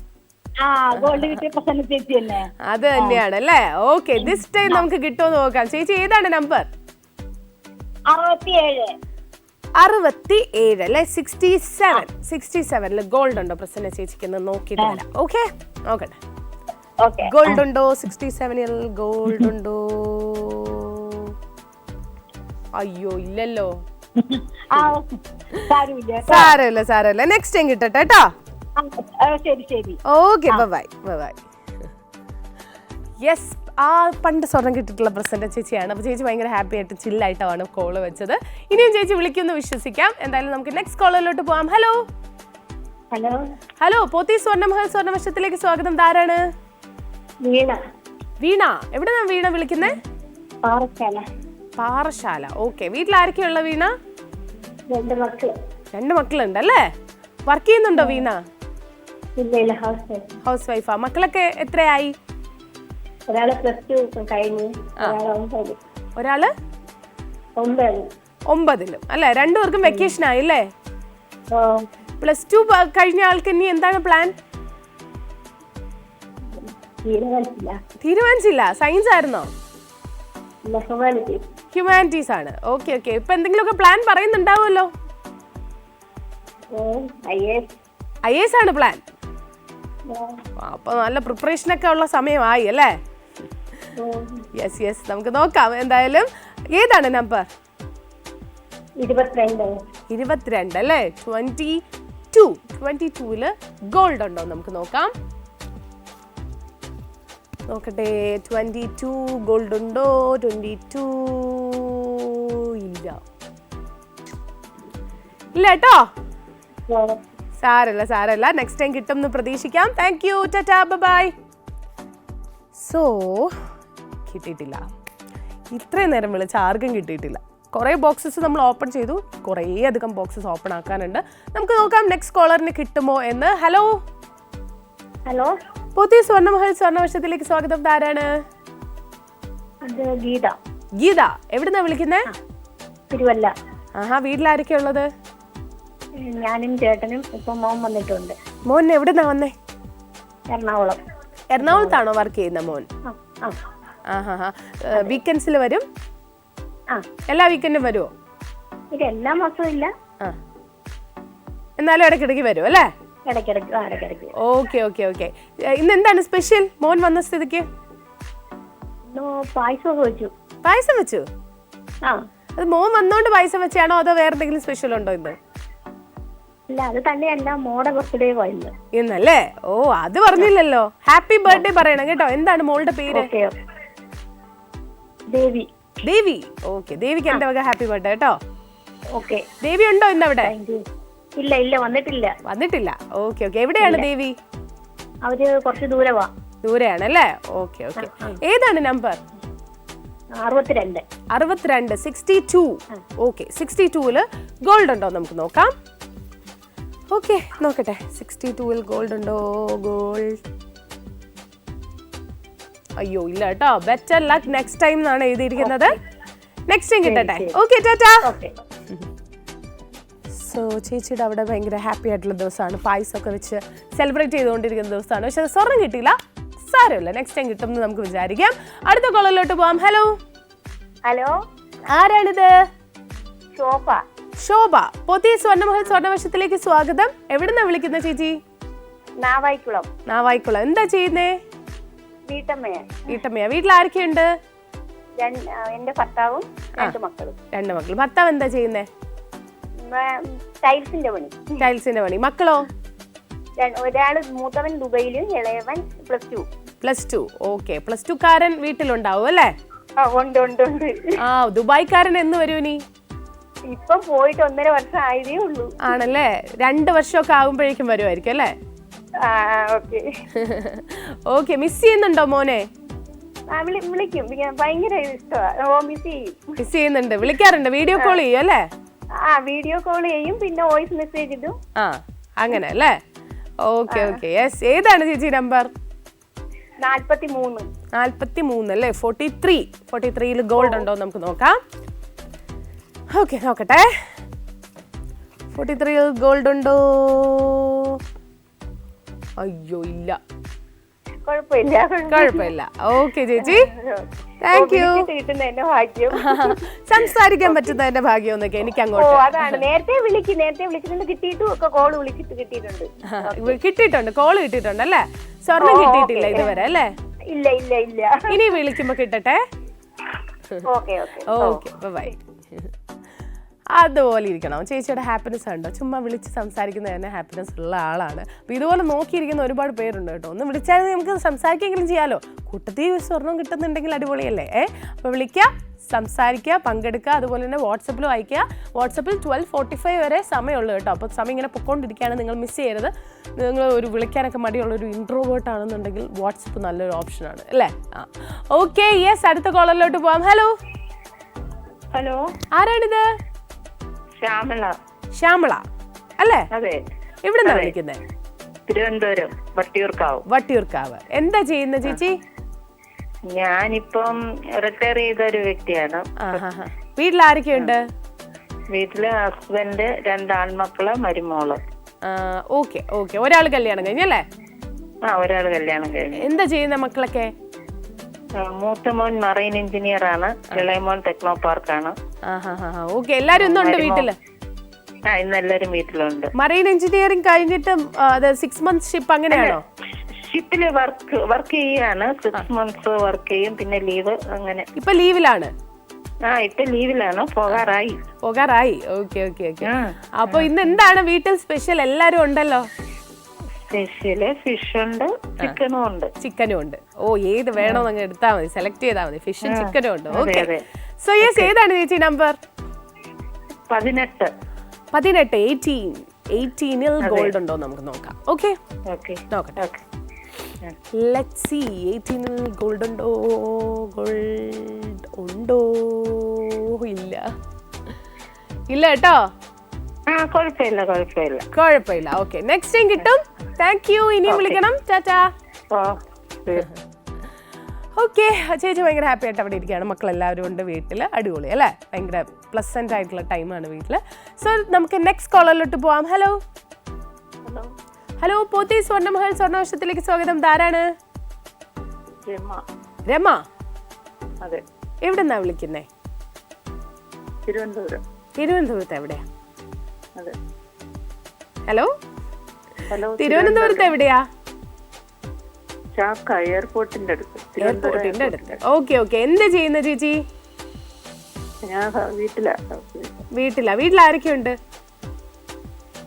ഗോൾഡ് കിട്ടിയ പ്രസന്ന ചേച്ചി തന്നെ. അത് തന്നെയാണ് അല്ലേ? ഓക്കെ, ദിസ് ടൈം നമുക്ക് കിട്ടുമെന്ന് നോക്കാം. ചേച്ചി ഏതാണ് നമ്പർ? 67 അല്ലേ? 67 ഗോൾഡ് ഉണ്ടോ പ്രസന്ന ചേച്ചിക്ക് എന്ന് നോക്കിയിട്ട് വരാം. ഓക്കെ, നോക്കട്ടെ. ഗോൾഡ് ഉണ്ടോ? 67 ഗോൾഡ് ഉണ്ടോ? അയ്യോ ഇല്ലല്ലോ. സാരമില്ല, നെക്സ്റ്റ് ടൈം കിട്ടട്ടെ കേട്ടോ. Okay, by. യെസ്, ആ പണ്ട് സ്വർണം കിട്ടിയിട്ടുള്ള പ്രസന്റ് ചേച്ചിയാണ്. അപ്പോൾ ചേച്ചി ഭയങ്കര ഹാപ്പി ആയിട്ട് ചില്ലായിട്ടാണ് കോള് വെച്ചത്. ഇനിയും ചേച്ചി വിളിക്കുമെന്ന് വിശ്വസിക്കാം. എന്തായാലും നമുക്ക് നെക്സ്റ്റ് കോളിലോട്ട് പോവാം. ഹലോ ഹലോ, പോത്തീസ് സ്വർണ്ണമഹൽ സ്വർണ്ണവർഷത്തിലേക്ക് സ്വാഗതം. ധാരാണ്? വീണ. എവിടെയാണ് വീണ വിളിക്കുന്നേ? പാറശാല. ഓക്കെ, വീട്ടിൽ ആരൊക്കെയുള്ള വീണ? 2 മക്കളുണ്ട് അല്ലേ? വർക്ക് ചെയ്യുന്നുണ്ടോ വീണ? ഹൗസ് വൈഫാ. മക്കളൊക്കെ എത്രയായി? ഒരാള് 9ലും അല്ലേ? രണ്ടുപേർക്കും വെക്കേഷൻ ആയി അല്ലേ? +2 കഴിഞ്ഞ ആൾക്ക് ഇനി എന്താണ് പ്ലാൻ? തീരുമാനിച്ചില്ല. സയൻസ് ആയിരുന്നോ? ഹ്യൂമാനിറ്റീസ് ആണ്. Okay okay. ഇപ്പൊ എന്തെങ്കിലുമൊക്കെ പ്ലാൻ പറയുന്നുണ്ടാവുമല്ലോ. IAS ആണ് പ്ലാൻ. അപ്പൊ നല്ല പ്രിപ്പറേഷൻ ഒക്കെ ഉള്ള സമയമായി അല്ലേ? യെസ് യെസ്, നമുക്ക് നോക്കാം എന്തായാലും. ഏതാണ് നമ്പർ? 22 അല്ലേ? 22ല് ഗോൾഡ് ഉണ്ടോ നമുക്ക് നോക്കാം. നോക്കട്ടെ, 22 ഗോൾഡ് ഉണ്ടോ? 22 ഇല്ല കേട്ടോ. സാരല്ല, നെക്സ്റ്റ് ടൈം കിട്ടും എന്ന് പ്രതീക്ഷിക്കാം. Thank you, tata, bye. So കിട്ടിയിട്ടില്ല. ഇത്രയും നേരം വിളിച്ച ആർക്കും കിട്ടിയിട്ടില്ല. കുറേ ബോക്സസ് നമ്മൾ ഓപ്പൺ ചെയ്തു, കുറേ അധികം ബോക്സസ് ഓപ്പൺ ആക്കാനുണ്ട്. നമുക്ക് നോക്കാം നെക്സ്റ്റ് കോളറിന് കിട്ടുമോ എന്ന്. ഹലോ പുതിയ സ്വർണ്ണമഹൽ സ്വർണ്ണവർഷത്തിലേക്ക് സ്വാഗതം. ആരാണ്? ഗീത. എവിടുന്നാ വിളിക്കുന്നേ? തിരുവല്ല. ആഹാ, വീട്ടിലാരൊക്കെയാ ഉള്ളത്? ഞാനും ചേട്ടനും. ഇപ്പൊ മോൻ വന്നിട്ടുണ്ട്. മോൻ എവിടുന്നാ വന്നേ? എറണാകുളത്താണോ വർക്ക് ചെയ്യുന്ന മോൻ? ആഹാ. വീക്കെൻഡ്സിൽ വരും? എല്ലാ വീക്കെൻഡും വരുമോ? എല്ലാ മാസവും ഇല്ല, എന്നാലും ഇടയ്ക്കിടയ്ക്ക് വരും അല്ലേ? Okay okay okay. ഇന്ന് എന്താണ് സ്പെഷ്യൽ മോൻ വന്ന സ്ഥിതിക്ക്? പായസം വെച്ചു? അത് മോൻ വന്നോണ്ട് പായസം വെച്ചാണോ അതോ വേറെ എന്തെങ്കിലും സ്പെഷ്യൽ ഉണ്ടോ ഇന്ന്? അത് തന്നെയല്ല, മോളുടെ ബർത്ത്ഡേ ഇന്നല്ലേ? ഓ, അത് പറഞ്ഞില്ലല്ലോ. ഹാപ്പി ബർത്ത്ഡേ പറയണം കേട്ടോ. എന്താണ് മോളുടെ പേര്? ദേവി. ഓക്കെ, ദേവിക്ക് എന്റെ വക ഹാപ്പി ബർത്ത്ഡേ കേട്ടോ. ദേവി ഉണ്ടോ ഇന്ന് അവിടെ? ഇല്ല, വന്നിട്ടില്ല. Okay okay. എവിടെയാണ് ദേവി? അവര് കുറച്ച് ദൂരെയാണല്ലേ? Okay okay. ഏതാണ് നമ്പർ? 62. 62. ഓക്കെ, 62ല് ഗോൾഡ് ഉണ്ടോ നമുക്ക് നോക്കാം. ഓക്കെ, നോക്കട്ടെ. 62ൽ ഗോൾഡ് ഉണ്ടോ? ഗോൾഡ് അയ്യോ ഇല്ല കേട്ടോ. ബെറ്റർ ലക്ക് നെക്സ്റ്റ് ടൈം എന്നാണ് എഴുതിയിരിക്കുന്നത്. നെക്സ്റ്റ് ടൈം കിട്ടട്ടെ. ഓക്കെ, ടാറ്റാ. സോ ചേച്ചിയുടെ അവിടെ ഭയങ്കര ഹാപ്പി ആയിട്ടുള്ള ദിവസമാണ്. പായസമൊക്കെ വെച്ച് സെലിബ്രേറ്റ് ചെയ്തുകൊണ്ടിരിക്കുന്ന ദിവസമാണ്. പക്ഷെ സ്വർണ്ണം കിട്ടിയില്ല. സാരമില്ല, നെക്സ്റ്റ് ടൈം കിട്ടും എന്ന് നമുക്ക് വിചാരിക്കാം. അടുത്ത കോളിലോട്ട് പോവാം. ഹലോ, ആരാണിത്? ശോഭ. പുതിയ സ്വർണ്ണമഹൽ സ്വർണ്ണവർഷത്തിലേക്ക് സ്വാഗതം. എവിടുന്നാ വിളിക്കുന്ന ചേച്ചി? നാവായിക്കുളം. എന്താ ചെയ്യുന്നേ? വീട്ടമ്മയാ. വീട്ടിൽ ആരൊക്കെയുണ്ട്? എന്റെ ഭർത്താവും 2 മക്കളും. 2 മക്കൾ. ഭർത്താവ് എന്താ ചെയ്യുന്നേ? ടൈൽസിന്റെ പണി. മക്കളോ? ഒരാള് മൂത്തവൻ ദുബൈയില്, ഇളയവൻ +2. ഓക്കെ, +2 കാരൻ വീട്ടിലുണ്ടാവും അല്ലേ? ഉണ്ട്. ദുബായ്ക്കാരൻ എന്ന് വരും ഇനി? ഇപ്പം പോയിട്ട് 1.5 വർഷം ആയതേ ഉള്ളൂ. ആണല്ലേ? 2 വർഷമൊക്കെ ആകുമ്പോഴേക്കും വരുമായിരിക്കും അല്ലേ? ഓക്കെ. മിസ് ചെയ്യുന്നുണ്ടോ മോനെ? വിളിക്കും, ഭയങ്കര ഇഷ്ടമാണ്. മിസ് ചെയ്യുന്നുണ്ട്. വിളിക്കാറുണ്ട്? വീഡിയോ കോൾ ചെയ്യും അല്ലേ? വീഡിയോ കോൾ ചെയ്യും, പിന്നെ വോയിസ് മെസ്സേജ് ഇടും. അങ്ങനെ അല്ലേ? Okay okay. യെസ്. ഏതാണ് ചേച്ചി നമ്പർ? 43 അല്ലേ? 43ൽ ഗോൾഡ് ഉണ്ടോ നമുക്ക് നോക്കാം. ഓക്കെ, നോക്കട്ടെ. 43ൽ ഗോൾഡ് ഉണ്ടോ? അയ്യോ ഇല്ല. കുഴപ്പമില്ല. ഓക്കെ ചേച്ചി, താങ്ക് യു. സംസാരിക്കാൻ പറ്റുന്നതിന്റെ ഭാഗ്യം എന്നൊക്കെ എനിക്ക് അങ്ങോട്ട് നേരത്തെ വിളിച്ചിട്ടുണ്ട്, കിട്ടിയിട്ടുണ്ട്. കോള് കിട്ടിയിട്ടുണ്ട് അല്ലേ? സ്വർണം കിട്ടിയിട്ടില്ല ഇതുവരെ അല്ലേ? ഇല്ല. ഇനി വിളിക്കുമ്പോ കിട്ടട്ടെ. Okay, bye. അതുപോലെ ഇരിക്കണം. ചേച്ചിയുടെ ഹാപ്പിനെസ് ഉണ്ടോ? ചുമ്മാ വിളിച്ച് സംസാരിക്കുന്നത് തന്നെ ഹാപ്പിനെസ് ഉള്ള ആളാണ്. അപ്പോൾ ഇതുപോലെ നോക്കിയിരിക്കുന്ന ഒരുപാട് പേരുണ്ട് കേട്ടോ. ഒന്ന് വിളിച്ചാൽ നമുക്ക് സംസാരിക്കെങ്കിലും ചെയ്യാമല്ലോ. കൂട്ടത്തിൽ സ്വർണ്ണം കിട്ടുന്നുണ്ടെങ്കിൽ അടിപൊളിയല്ലേ? അപ്പോൾ വിളിക്കുക, സംസാരിക്കുക, പങ്കെടുക്കുക. അതുപോലെ തന്നെ വാട്സപ്പിലും അയക്കുക. വാട്സപ്പിൽ 12:45 വരെ സമയമുള്ളൂ കേട്ടോ. അപ്പോൾ സമയം ഇങ്ങനെ പൊക്കോണ്ടിരിക്കുകയാണ്, നിങ്ങൾ മിസ് ചെയ്യരുത്. നിങ്ങൾ ഒരു വിളിക്കാനൊക്കെ മടിയുള്ളൊരു ഇൻട്രോവേർട്ട് ആണെന്നുണ്ടെങ്കിൽ വാട്സപ്പ് നല്ലൊരു ഓപ്ഷനാണ് അല്ലേ? Okay, yes. അടുത്ത കോളറിലോട്ട് പോവാം. ഹലോ, ആരാണിത്? ശ്യാമള അല്ലേ? എവിടുന്നാ വിളിക്കുന്നത്? തിരുവനന്തപുരം വട്ടിയൂർക്കാവ്. എന്താ ചെയ്യുന്ന ചേച്ചി? ഞാനിപ്പം റിട്ടയർ ചെയ്ത ഒരു വ്യക്തിയാണ്. വീട്ടിൽ ആരൊക്കെയുണ്ട്? വീട്ടില് ഹസ്ബൻഡ്, 2 ആൺമക്കള്, മരുമോള്. ഓക്കെ ഓക്കെ, ഒരാൾ കല്യാണം കഴിഞ്ഞല്ലേ? ഒരാള് കല്യാണം കഴിഞ്ഞു. എന്താ ചെയ്യുന്ന മക്കളൊക്കെ? മൂത്ത മോൻ മറൈൻ എഞ്ചിനീയർ ആണ്, ഇളയ മോൻ ടെക്നോ പാർക്കാണ്. ഓക്കെ, എല്ലാരും ഇന്നുണ്ട് വീട്ടില്? ഇന്ന് എല്ലാരും വീട്ടിലുണ്ട്. മറൈൻ എഞ്ചിനീയറിംഗ് കഴിഞ്ഞിട്ടും 6 months ഷിപ്പ് അങ്ങനെയാണോ? ഷിപ്പില് വർക്ക് ചെയ്യാണ്. 6 months വർക്ക് ചെയ്യും, പിന്നെ ലീവ് അങ്ങനെ. ഇപ്പൊ ലീവിലാണ്? ഇപ്പൊ ലീവിലാണ്, പോകാറായി. Okay okay okay. അപ്പൊ ഇന്ന് എന്താണ് വീട്ടിൽ സ്പെഷ്യൽ? എല്ലാരും ഉണ്ടല്ലോ. സ്പെഷ്യല് ഫിഷ് ഉണ്ട്, ചിക്കനും ഉണ്ട്. ഓ, ഏത് വേണോന്ന് അങ്ങ് എടുത്താൽ മതി, സെലക്ട് ചെയ്താൽ മതി. ഫിഷും ചിക്കനും ഉണ്ട്. ഓക്കെ. സോ യെസ്, ഏതാണ് ചേച്ചി നമ്പർ? 18. 18ൽ ഗോൾഡ് ഉണ്ടോ നമുക്ക് നോക്കാം. ഓക്കെ, നോക്കട്ടെ. ലെറ്റ്സ് സീ, 18ൽ ഗോൾഡ് ഉണ്ടോ? ഗോൾഡ് ഉണ്ടോ? ഇല്ല കേട്ടോ. കുഴപ്പമില്ല. ഓക്കെ, നെക്സ്റ്റ് ടൈം കിട്ടും. Thank U. ഇനിയും വിളിക്കണം. ടാറ്റാ. ഓക്കെ, ചേച്ചി ഭയങ്കര ഹാപ്പി ആയിട്ട് അവിടെ ഇരിക്കുകയാണ്. മക്കളെല്ലാവരും ഉണ്ട് വീട്ടിൽ. അടിപൊളി അല്ലേ? ഭയങ്കര പ്ലസന്റ് ആയിട്ടുള്ള ടൈമാണ് വീട്ടിൽ. സോ നമുക്ക് നെക്സ്റ്റ് കോളറിലോട്ട് പോവാം. ഹലോ, പോത്തി സ്വർണ്ണമഹൽ സ്വർണ്ണവർഷത്തിലേക്ക് സ്വാഗതം. ധാരാണ്? രമ. അതെ. എവിടെന്നാ വിളിക്കുന്നേ? തിരുവനന്തപുരത്ത് എവിടെയാ? ഹലോ, തിരുവനന്തപുരത്ത് എവിടെയാ? എയർപോർട്ടിന്റെ അടുത്ത്. Okay okay. എന്താ ചെയ്യുന്ന ചേച്ചി? ഞാൻ വീട്ടിൽ ആരൊക്കെയുണ്ട്?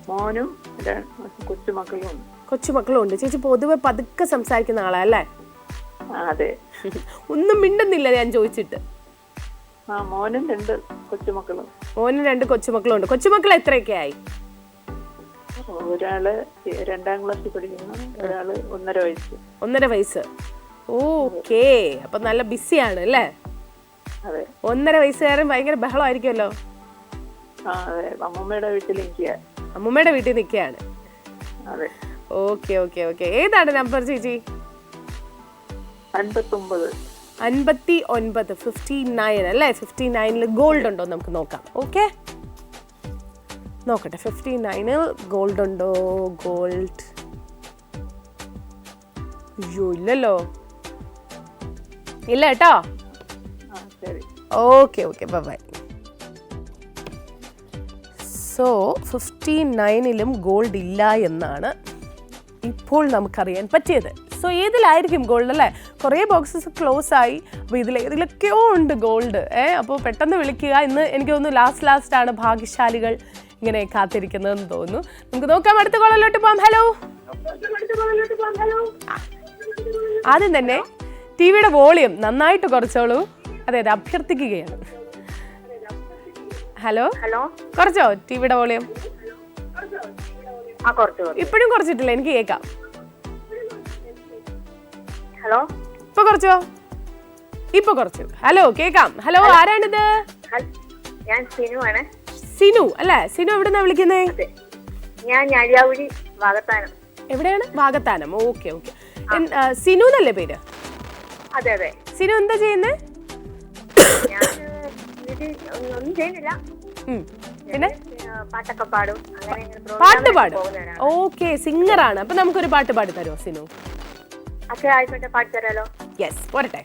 മോനും കൊച്ചുമക്കളും ഉണ്ട്. ചേച്ചി പൊതുവെ പതുക്കെ സംസാരിക്കുന്ന ആളാ അല്ലേ? അതെ. ഒന്നും മിണ്ടുന്നില്ല ഞാൻ ചോദിച്ചിട്ട്. മോനും 2 കൊച്ചുമക്കളും. മോനും 2 കൊച്ചുമക്കളും ഉണ്ട്. കൊച്ചുമക്കൾ എത്രയൊക്കെ ആയി? ഒരാള് 2ാം ക്ലാസ്സിൽ പഠിക്കുന്നു, ഒരാള് 1.5 വയസ്സ്. ഓക്കേ, അപ്പൊ നല്ല ബിസിയാണ് അല്ലേ? അതെ. 1.5 വയസ്സുകാരൻ ഭയങ്കര ബഹളമായിരിക്കുമല്ലോ. അമ്മൂമ്മയുടെ വീട്ടിൽ നിൽക്കുകയാണ്. അതെ. Okay okay okay. ഏതാണ് നമ്പർ ചേച്ചി? 59. 59 അല്ലേ? 59ൽ ഗോൾഡ് ഉണ്ടോ നമുക്ക് നോക്കാം. ഓക്കെ, നോക്കട്ടെ. 59ൽ ഗോൾഡ് ഉണ്ടോ? ഗോൾഡ് ഇല്ലല്ലോ. ഇല്ല കേട്ടോ. Okay okay, bye. സോ 59ലും ഗോൾഡ് ഇല്ല എന്നാണ് ഇപ്പോൾ നമുക്കറിയാൻ പറ്റിയത്. സോ ഏതിലായിരിക്കും ഗോൾഡ് അല്ലേ? കുറേ ബോക്സസ് ക്ലോസ് ആയി. അപ്പോൾ ഇതിലൊക്കെയോ ഉണ്ട് ഗോൾഡ്. അപ്പോൾ പെട്ടെന്ന് വിളിക്കുക. ഇന്ന് എനിക്ക് തോന്നുന്നു ലാസ്റ്റ് ആണ് ഭാഗ്യശാലികൾ ഇങ്ങനെ കാത്തിരിക്കുന്നതെന്ന് തോന്നുന്നു. നമുക്ക് നോക്കാം, അടുത്ത കോളിലോട്ട് പോകാം. ഹലോ, ആദ്യം തന്നെ ടിവിയുടെ വോളിയം നന്നായിട്ട് കുറച്ചോളൂ. അതെ, അഭ്യർത്ഥിക്കുകയാണ്. ഹലോ, കുറച്ചോ ടിവിയുടെ വോളിയം? ഇപ്പോഴും കുറച്ചിട്ടില്ല, എനിക്ക് കേൾക്കാം. ഹലോ, ഇപ്പൊ കുറച്ചു. ഹലോ, കേൾക്കാം. ഹലോ, ആരാണിത്? ഞാൻ സിനു ആണ്. സിനു അല്ലേ? സിനു എവിടെന്നാ വിളിക്കുന്നേ? ഞാൻ ഞാഴിയാവൂരി, വാകത്താനം. എവിടെയാണ്? വാകത്താനം. Okay okay. സിനു എന്നല്ലേ പേര്? അതെ അതെ. സിനു എന്താ ചെയ്യുന്നേ? ഒന്നും ചെയ്യുന്നില്ല, പിന്നെ പാട്ടൊക്കെ പാടും. പാട്ട് പാടും. ഓക്കെ, സിംഗർ ആണ്. അപ്പൊ നമുക്കൊരു പാട്ട് പാടി തരുമോ സിനു? ആയിക്കോട്ടെ, പാട്ട് തരാലോ. യെസ്, പോരട്ടെ.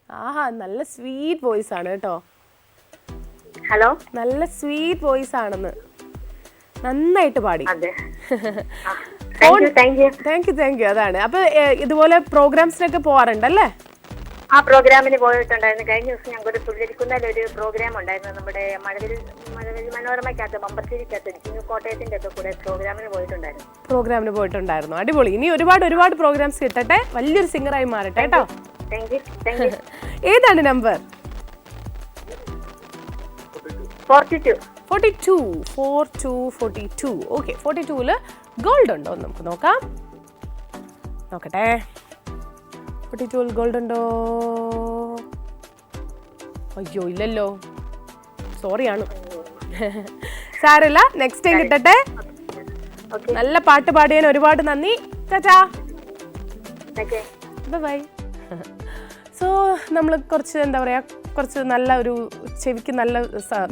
ആഹാ, നല്ല സ്വീറ്റ് വോയിസ് ആണ് കേട്ടോ. ഹലോ, നല്ല സ്വീറ്റ് വോയിസ് ആണെന്ന്. നന്നായിട്ട് പാടി. Thank you. അതാണ്. അപ്പൊ ഇതുപോലെ പ്രോഗ്രാംസിനൊക്കെ പോവാറുണ്ടല്ലേ? ആ പ്രോഗ്രാമിന് പോയിട്ടുണ്ടായിരുന്നു. കഴിഞ്ഞ ദിവസം ഞങ്ങൾക്ക് തുള്ളിരിക്കുന്നതിലൊരു പ്രോഗ്രാം ഉണ്ടായിരുന്നു. നമ്മുടെ മഴവിൽ മനോരമയ്ക്കകത്ത് ബമ്പർശ്ശേരിക്കകത്ത് കോട്ടയത്തിന്റെ ഒക്കെ കൂടെ പ്രോഗ്രാമിന് പോയിട്ടുണ്ടായിരുന്നു. അടിപൊളി. ഇനി ഒരുപാട് പ്രോഗ്രാംസ് കിട്ടട്ടെ, വലിയൊരു സിംഗറായി മാറട്ടെ കേട്ടോ. ഏതാണ് നമ്പർ? 42. ഓക്കെ, 42-ല് ഗോൾഡ് ഉണ്ടോ നമുക്ക് നോക്കാം. നോക്കട്ടെ, 42-ൽ ഗോൾഡ് ഉണ്ടോ? അയ്യോ ഇല്ലല്ലോ, സോറിയാണ്. സാരല്ല, നെക്സ്റ്റ് ടൈം കിട്ടട്ടെ. നല്ല പാട്ട് പാടിയതിന് ഒരുപാട് നന്ദി. ടാറ്റാ, ബൈ. സോ നമ്മൾ കുറച്ച് എന്താ പറയുക, കുറച്ച് നല്ല ഒരു ചെവിക്ക്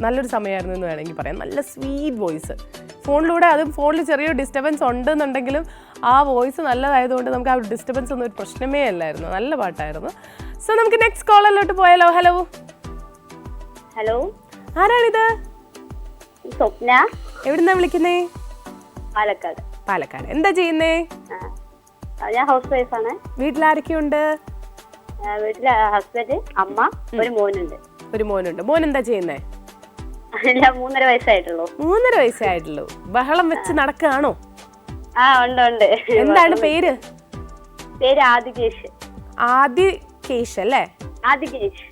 നല്ലൊരു സമയമായിരുന്നു എന്ന് വേണമെങ്കിൽ പറയാം. നല്ല സ്വീറ്റ് വോയിസ്, ഫോണിലൂടെ അതും ഫോണിൽ ചെറിയൊരു ഡിസ്റ്റർബൻസ് ഉണ്ടെന്നുണ്ടെങ്കിലും ആ വോയിസ് നല്ലതായതുകൊണ്ട് നമുക്ക് ആ ഡിസ്റ്റർബൻസ് ഒന്നും ഒരു പ്രശ്നമേ അല്ലായിരുന്നു. നല്ല പാട്ടായിരുന്നു. സോ നമുക്ക് നെക്സ്റ്റ് കോളറിലോട്ട് പോയാലോ? ഹലോ. ആരാണിത്? സ്വപ്ന. എവിടുന്നാ വിളിക്കുന്നേ? പാലക്കാട്. എന്താ ചെയ്യുന്നേ? ഞാൻ ഹൗസ് വൈഫ് ആണ്. വീട്ടിലാരൊക്കെയുണ്ട്? വീട്ടില് ഹസ്ബൻഡ്, അമ്മ, ഒരു മോനുണ്ട്. മോൻ എന്താ ചെയ്യുന്നേ? 3.5 വയസ്സായിട്ടുള്ളൂ. 3.5 വയസ്സായിട്ടുള്ളൂ. ബഹളം വെച്ച് നടക്കുകയാണോ? ഉണ്ട്. എന്താണ് പേര്? ആദികേഷ്. ആദികേഷ് അല്ലേ? ആദികേഷ്.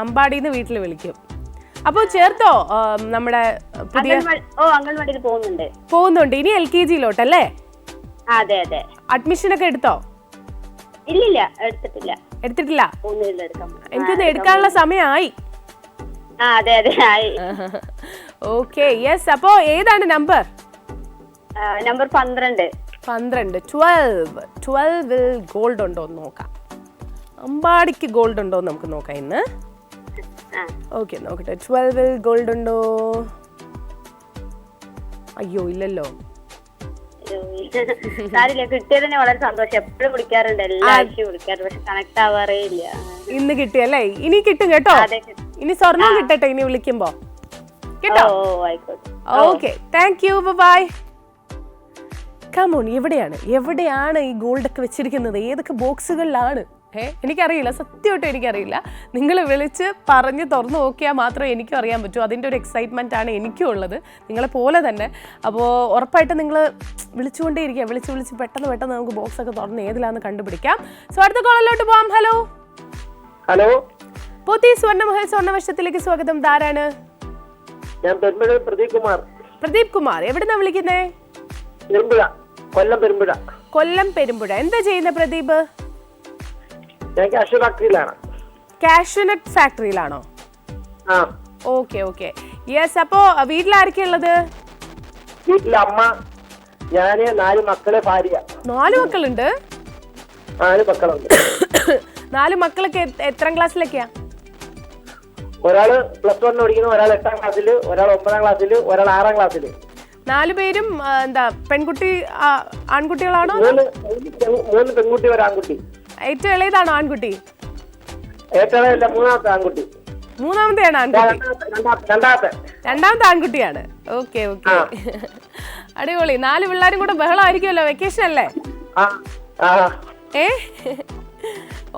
അമ്പാടിന്ന് വീട്ടിൽ വിളിക്കും. അപ്പൊ ചേർത്തോ നമ്മുടെ പുതിയ? അംഗൻവാടിയിൽ പോകുന്നുണ്ട്. ഇനി LKG-ലോട്ടല്ലേ? അതെ. അഡ്മിഷൻ ഒക്കെ എടുത്തോ? ഇല്ലില്ല, എടുത്തിട്ടില്ല. എനിക്കൊന്ന് എടുക്കാനുള്ള സമയമായി. അതെ. Okay, yes. അപ്പോ ഏതാണ് നമ്പർ? നമ്പർ 12. 12-ൽ ഗോൾഡ് ഉണ്ടോ എന്ന് നോക്കാം. അമ്പാടിക്ക് ഗോൾഡ് ഉണ്ടോ എന്ന് നമുക്ക് നോക്കാം ഇന്ന്. ഓക്കെ, നോക്കട്ടെ. 12-ൽ ഗോൾഡ് ഉണ്ടോ? അയ്യോ ഇല്ലല്ലോ. കിട്ടിയതിന് വളരെ സന്തോഷം. എപ്പോഴും വിളിക്കാറുണ്ട്, എല്ലാ ആഴ്ചയും വിളിക്കാറുണ്ട്, പക്ഷെ കണക്ട് ആവാറേ ഇല്ല. ഇന്ന് കിട്ടിയല്ലേ? ഇനി കിട്ടും കേട്ടോ. ഇനി സ്വർണം കിട്ടട്ടെ ഇനി വിളിക്കുമ്പോ കേട്ടോ. Okay, thank you, bye. Come on, എവിടെയാണ് ഈ ഗോൾഡ് ഒക്കെ വെച്ചിരിക്കുന്നത്? ഏതൊക്കെ ബോക്സുകളിലാണ്? എനിക്കറിയില്ല, സത്യമായിട്ടും എനിക്കറിയില്ല. നിങ്ങൾ വിളിച്ച് പറഞ്ഞ് തുറന്നു നോക്കിയാൽ മാത്രമേ എനിക്കും അറിയാൻ പറ്റൂ. അതിൻ്റെ ഒരു എക്സൈറ്റ്മെൻ്റ് ആണ് എനിക്കും ഉള്ളത്, നിങ്ങളെ പോലെ തന്നെ. അപ്പോൾ ഉറപ്പായിട്ടും നിങ്ങൾ വിളിച്ചുകൊണ്ടേയിരിക്കുക. വിളിച്ച് പെട്ടെന്ന് നമുക്ക് ബോക്സ് ഒക്കെ തുറന്ന് ഏതിലാന്ന് കണ്ടുപിടിക്കാം. സോ അടുത്ത കോളിലോട്ട് പോവാം. ഹലോ. പോത്തി സ്വർണ്ണമഹൽ സ്വർണ്ണവർഷത്തിലേക്ക് സ്വാഗതം. ധാരാണ്? ഞാൻ പ്രദീപ് കുമാർ. എവിടുന്നാ വിളിക്കുന്നേ? കൊല്ലം പെരുമ്പുഴ. എന്താ ചെയ്യുന്ന പ്രദീപ്? കാഷ്യൂനട്ട് ഫാക്ടറിയിലാണോ? ഓക്കെ. യെസ്. അപ്പോ വീട്ടിലാരൊക്കെയുള്ളത്? വീട്ടിൽ അമ്മ, ഞാന്, 4 മക്കളെ, ഭാര്യ. 4 മക്കളുണ്ട്? 4 മക്കളുണ്ട്. 4 മക്കളൊക്കെ എത്രാം ക്ലാസ്സിലൊക്കെയാ? ഒരാള് +1 പഠിക്കുന്നു, ഒരാൾ 8ാം ക്ലാസ്സിൽ, ഒരാൾ 9ാം ക്ലാസ്സിൽ, ഒരാൾ 6ാം ക്ലാസ്സിൽ. 4 പേരും എന്താ പെൺകുട്ടി ആൺകുട്ടികളാണോ? 3 പെൺകുട്ടി, 1 ആൺകുട്ടി. ഏറ്റവും ഇളയതാണോ ആൺകുട്ടി? ഏറ്റവും ഇളയ മൂന്നാമത്തെ ആൺകുട്ടി. മൂന്നാമത്തെയാണ് ആൺകുട്ടി? രണ്ടാമത്തെ ആൺകുട്ടിയാണ്. ഓക്കെ. അടിപൊളി. 4 പിള്ളേരും കൂടെ ബഹളമായിരിക്കുമല്ലോ. വെക്കേഷൻ അല്ലേ?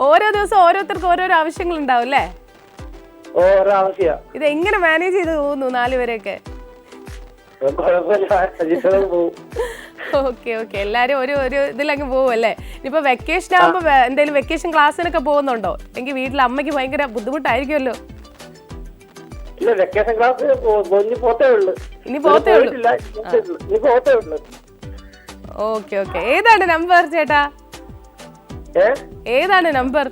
ഓരോ ദിവസം ഓരോരുത്തർക്ക് ഓരോരോ ആവശ്യങ്ങൾ ഉണ്ടാവും അല്ലേ? ഇത് എങ്ങനെ മാനേജ് ചെയ്ത് പോകുന്നു 4 പേരെയൊക്കെ? ഓക്കെ. എല്ലാരും ഒരു ഇതിലങ്ങ് പോവും അല്ലേ? ഇനിയിപ്പോ വെക്കേഷൻ ആകുമ്പോ എന്തെങ്കിലും വെക്കേഷൻ ക്ലാസ്സിനൊക്കെ പോകുന്നുണ്ടോ? എങ്കിൽ വീട്ടിൽ അമ്മയ്ക്ക് ഭയങ്കര ബുദ്ധിമുട്ടായിരിക്കുമല്ലോ. ഇനി പോത്തേ ഉള്ളൂ. ഓക്കെ. ഏതാണ് നമ്പർ ചേട്ടാ? ഏതാണ് നമ്പർ?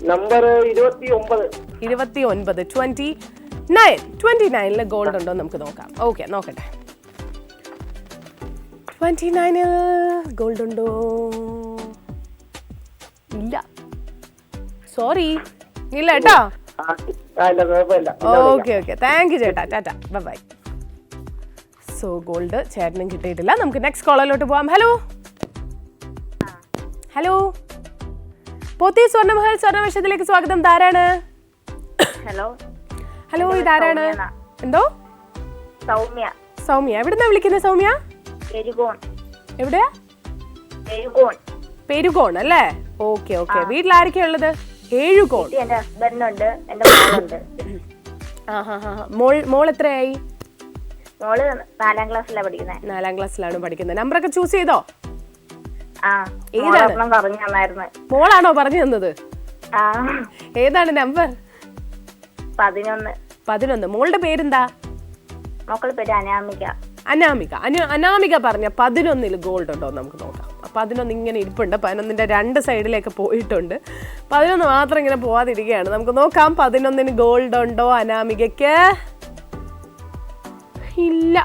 29. 29-ല് ഗോൾഡ് ഉണ്ടോ നമുക്ക് നോക്കാം. ഓക്കെ, നോക്കട്ടെ. 29-ൽ ഗോൾഡ് ഉണ്ടോ? ഇല്ല, സോറി, ഇല്ല കേട്ടോ. ഓക്കെ. താങ്ക് യു ചേട്ടാ. ടാറ്റാ, ബൈ. സോ ഗോൾഡ് ചേട്ടനും കിട്ടിയിട്ടില്ല. നമുക്ക് നെക്സ്റ്റ് കോളിലോട്ട് പോവാം. ഹലോ. പോത്തി സ്വർണ്ണമഹൽ സ്വർണ്ണവർഷത്തിലേക്ക് സ്വാഗതം. ധാരാണ്? ഹലോ, ഇതാരാണ്? എന്തോ? സൗമ്യ. എവിടുന്നാ വിളിക്കുന്നത് സൗമ്യ? പെരുകോൺ. എവിടെയാ? പെരുകോൺ അല്ലേ? Okay okay. വീട്ടിൽ ആരൊക്കെയാ ഉള്ളത്? 7 കോൾ. എന്റെ ഹസ്ബൻഡുണ്ട്, എന്റെ മോളുണ്ട്. മോൾ എത്രയായി? മോള് 4ാം ക്ലാസ്സിലാണ് പഠിക്കുന്നത്. 4ാം ക്ലാസ്സിലാണ് പഠിക്കുന്നത്. നമ്പറൊക്കെ ചൂസ് ചെയ്തോ? ഏതാണ് പറഞ്ഞു തന്നായിരുന്നു? മോളാണോ പറഞ്ഞു തന്നത്? ഏതാണ് നമ്പർ? 11. മോളുടെ പേരെന്താ? മക്കളുടെ പേര് അനാമിക. അനാമിക പറഞ്ഞ 11 ഗോൾഡ് ഉണ്ടോ നമുക്ക് നോക്കാം. 11 ഇങ്ങനെ ഇരിപ്പുണ്ട്. 11ന്റെ 2 സൈഡിലേക്ക് പോയിട്ടുണ്ട്. 11 മാത്രം ഇങ്ങനെ പോവാതിരിക്കുകയാണ്. നമുക്ക് നോക്കാം 11 ഗോൾഡ് ഉണ്ടോ അനാമികക്ക്. ഇല്ല.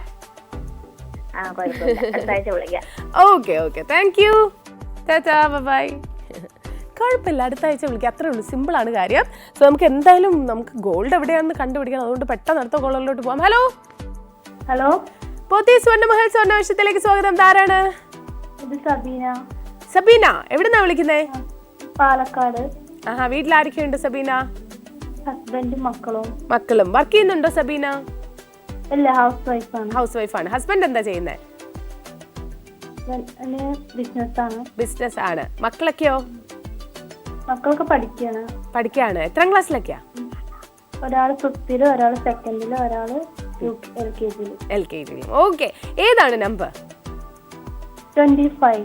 Okay okay, thank you. Tata, bye. കുഴപ്പമില്ല, അടുത്ത ആഴ്ച വിളിക്കാം. അത്രേ ഉള്ളൂ, സിമ്പിളാണ് കാര്യം. സോ നമുക്ക് എന്തായാലും നമുക്ക് ഗോൾഡ് എവിടെയാണെന്ന് കണ്ടുപിടിക്കണം. അതുകൊണ്ട് പെട്ടെന്ന് അടുത്ത കോളിലോട്ട് പോകാം. ഹലോ ഹലോ, പോത്തി സ്വർണ്ണമഹൽ സ്വർണ്ണവർഷത്തിലേക്ക് സ്വാഗതം. ആരാണ്? സബീന. എവിടുന്നാ വിളിക്കുന്നേ? പാലക്കാട്. വീട്ടിൽ ആരൊക്കെയുണ്ട് സബീന? ഹസ്ബൻഡും മക്കളും. വർക്ക് ചെയ്യുന്നുണ്ടോ സബീന? ഹൗസ് വൈഫാണ്. ഹസ്ബൻഡ് എന്താ ചെയ്യുന്നേ? ബിസിനസ് ആണ്. മക്കളൊക്കെയോ? മക്കളൊക്കെ പഠിക്കാണ്. എത്രാം ക്ലാസ്സിലൊക്കെയാ? ഒരാള് 5th, ഒരാള് 2nd, ഒരാള് LKG. ഓക്കെ, ഏതാണ് നമ്പർ? 25.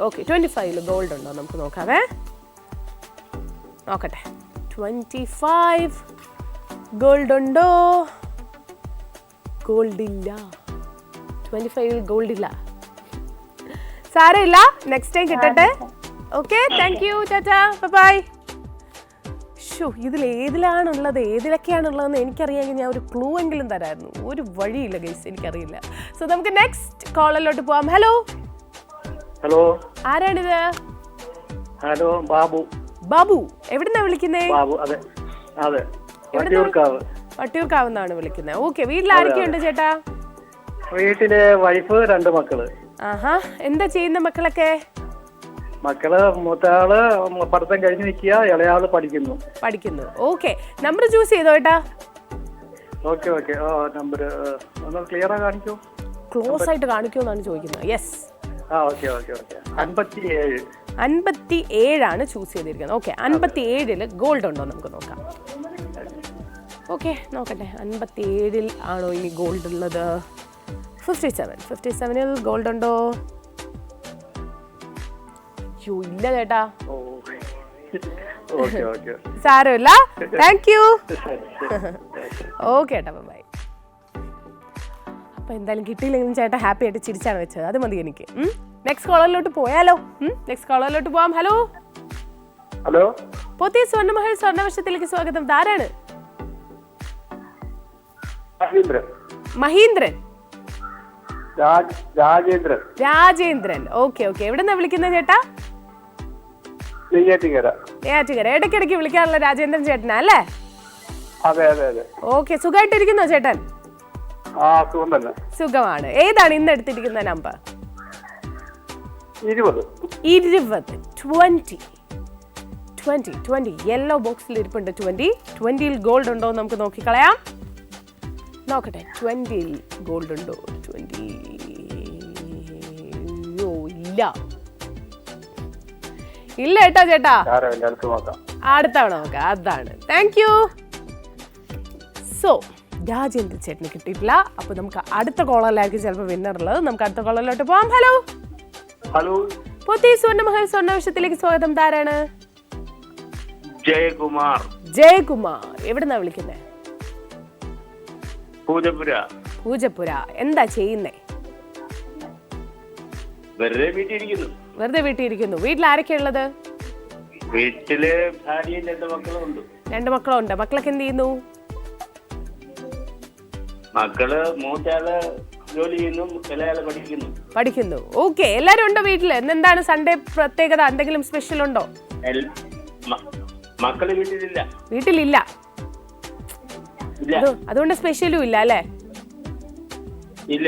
ഓക്കെ, 25 ഗോൾഡ് ഉണ്ടോ നമുക്ക് നോക്കാവേ. നോക്കട്ടെ. 25 ഗോൾഡ് ഉണ്ടോ? ഗോൾഡ് ഇല്ല. 25 ഗോൾഡ് ഇല്ല. സാരമില്ല, നെക്സ്റ്റ് ടൈം കിട്ടട്ടെ. Okay, thank you. Tata, bye. ഇതിലേതിലാണുള്ളത്, ഏതിലൊക്കെയാണുള്ളതെന്ന് എനിക്കറിയാമെങ്കിൽ ഞാൻ ഒരു ക്ലൂ എങ്കിലും തരായിരുന്നു. ഒരു വഴിയില്ല ഗൈസ്, എനിക്കറിയില്ല. സോ നമുക്ക് നെക്സ്റ്റ് കോളിലോട്ട് പോവാം. ഹലോ ഹലോ, ആരാണിത്? ഹലോ, ബാബു. എവിടുന്നാ വിളിക്കുന്നേ? അതെ, വട്ടിയൂർക്കാവുന്നാണ് വിളിക്കുന്നത്. ഓക്കെ, വീട്ടിൽ ആരൊക്കെയുണ്ട് ചേട്ടാ? വീട്ടിലെ വൈഫ്, 2 മക്കള്. എന്താ ചെയ്യുന്ന മക്കളൊക്കെ? മക്കള് മൂത്തയാള് പഠിത്തം കഴിഞ്ഞ് നിൽക്കുക, ഇളയാള് പഠിക്കുന്നു. ഓക്കെ, നമ്പർ ചൂസ് ചെയ്തോ ഏട്ടാ. ഓക്കെ. നമ്പർ ഒന്ന് ക്ലിയർ കാണിക്കൂ. ക്ലോസ് ആയിട്ട് കാണിക്കുമെന്നാണ് ചോദിക്കുന്നത്. യെസ്. 57 ആണ് ചൂസ് ചെയ്തിരിക്കുന്നത്. ഓക്കെ, 57 ഗോൾഡ് ഉണ്ടോ നമുക്ക് നോക്കാം. ഓക്കെ, നോക്കട്ടെ. 57 ആണോ ഇനി ഗോൾഡ് ഉള്ളത്? 57 ഗോൾഡ് ഉണ്ടോ? ഇല്ല ചേട്ടാ. സാരമില്ല, താങ്ക് യു. ഓക്കെ ഏട്ടാ, ബൈ. അപ്പൊ എന്തായാലും കിട്ടിയില്ലെങ്കിലും ചേട്ടാ ഹാപ്പി ആയിട്ട് ചിരിച്ചാണ് വെച്ചത്. അത് മതി എനിക്ക്. നെക്സ്റ്റ് കോളറിലോട്ട് പോയാലോ? നെക്സ്റ്റ് കോളറിലോട്ട് പോവാം. ഹലോ പോത്തി സ്വർണ്ണമഹൽ സ്വർണ്ണവർഷത്തിലേക്ക് സ്വാഗതം. ആരാണ്? മഹീന്ദ്രൻ. രാജേന്ദ്രൻ. ഓക്കെ. എവിടെന്നാ വിളിക്കുന്നത് ചേട്ടാ? നെയ്യാറ്റിൻകര. ഇടയ്ക്കിടയ്ക്ക് വിളിക്കാറുള്ള രാജേന്ദ്രൻ ചേട്ടനാ അല്ലേ? അതെ. ഓക്കെ, സുഖമായിട്ടിരിക്കുന്നോ ചേട്ടൻ? സുഖം തന്നെ. സുഖമാണ്. ഏതാണ് ഇന്ന് എടുത്തിരിക്കുന്ന നമ്പർ? 20. യെല്ലോ ബോക്സിൽ ഇരിപ്പുണ്ട്. 20 ഗോൾഡ് ഉണ്ടോ നമുക്ക് നോക്കിക്കളയാം. നോക്കട്ടെ, 20 ഗോൾഡ് ഉണ്ടോ? 20 ഇല്ല ഏട്ടാ ചേട്ടാ. അടുത്ത തവണ നോക്കാം. അതാണ്. Thank you. സോ രാജേന്ദ്ര ചേട്ടന് കിട്ടിയിട്ടില്ല. അപ്പൊ നമുക്ക് അടുത്ത കോളറിലായിരിക്കും ചിലപ്പോൾ വിന്നർ ഉള്ളത്. നമുക്ക് അടുത്ത കോളറിലോട്ട് പോവാം. ഹലോ പോത്തി സ്വർണ്ണമഹൽ സ്വർണ്ണവർഷത്തിലേക്ക് സ്വാഗതം. ആരാണ്? ജയകുമാർ. എവിടുന്നാ വിളിക്കുന്നേ? പൂജപ്പുര. എന്താ ചെയ്യുന്നേ? വെറുതെ വീട്ടിലിരിക്കുന്നു. വീട്ടിൽ ആരൊക്കെയാ ഉള്ളത്? വീട്ടില് ഭാര്യയും 2 മക്കളും ഉണ്ട്. 2 മക്കളുണ്ട്. മക്കളൊക്കെ എന്ത് ചെയ്യുന്നു? മക്കള് മൂത്തയാള് ജോലി ചെയ്യുന്നു, ഇളയാള് പഠിക്കുന്നു. ഓക്കെ, എല്ലാരും ഉണ്ടോ വീട്ടില്? എന്താണ് സൺഡേ പ്രത്യേകത? എന്തെങ്കിലും സ്പെഷ്യൽ ഉണ്ടോ? മക്കള് വീട്ടിലില്ല. അതുകൊണ്ട് സ്പെഷ്യലും ഇല്ല അല്ലേ? ഇല്ല.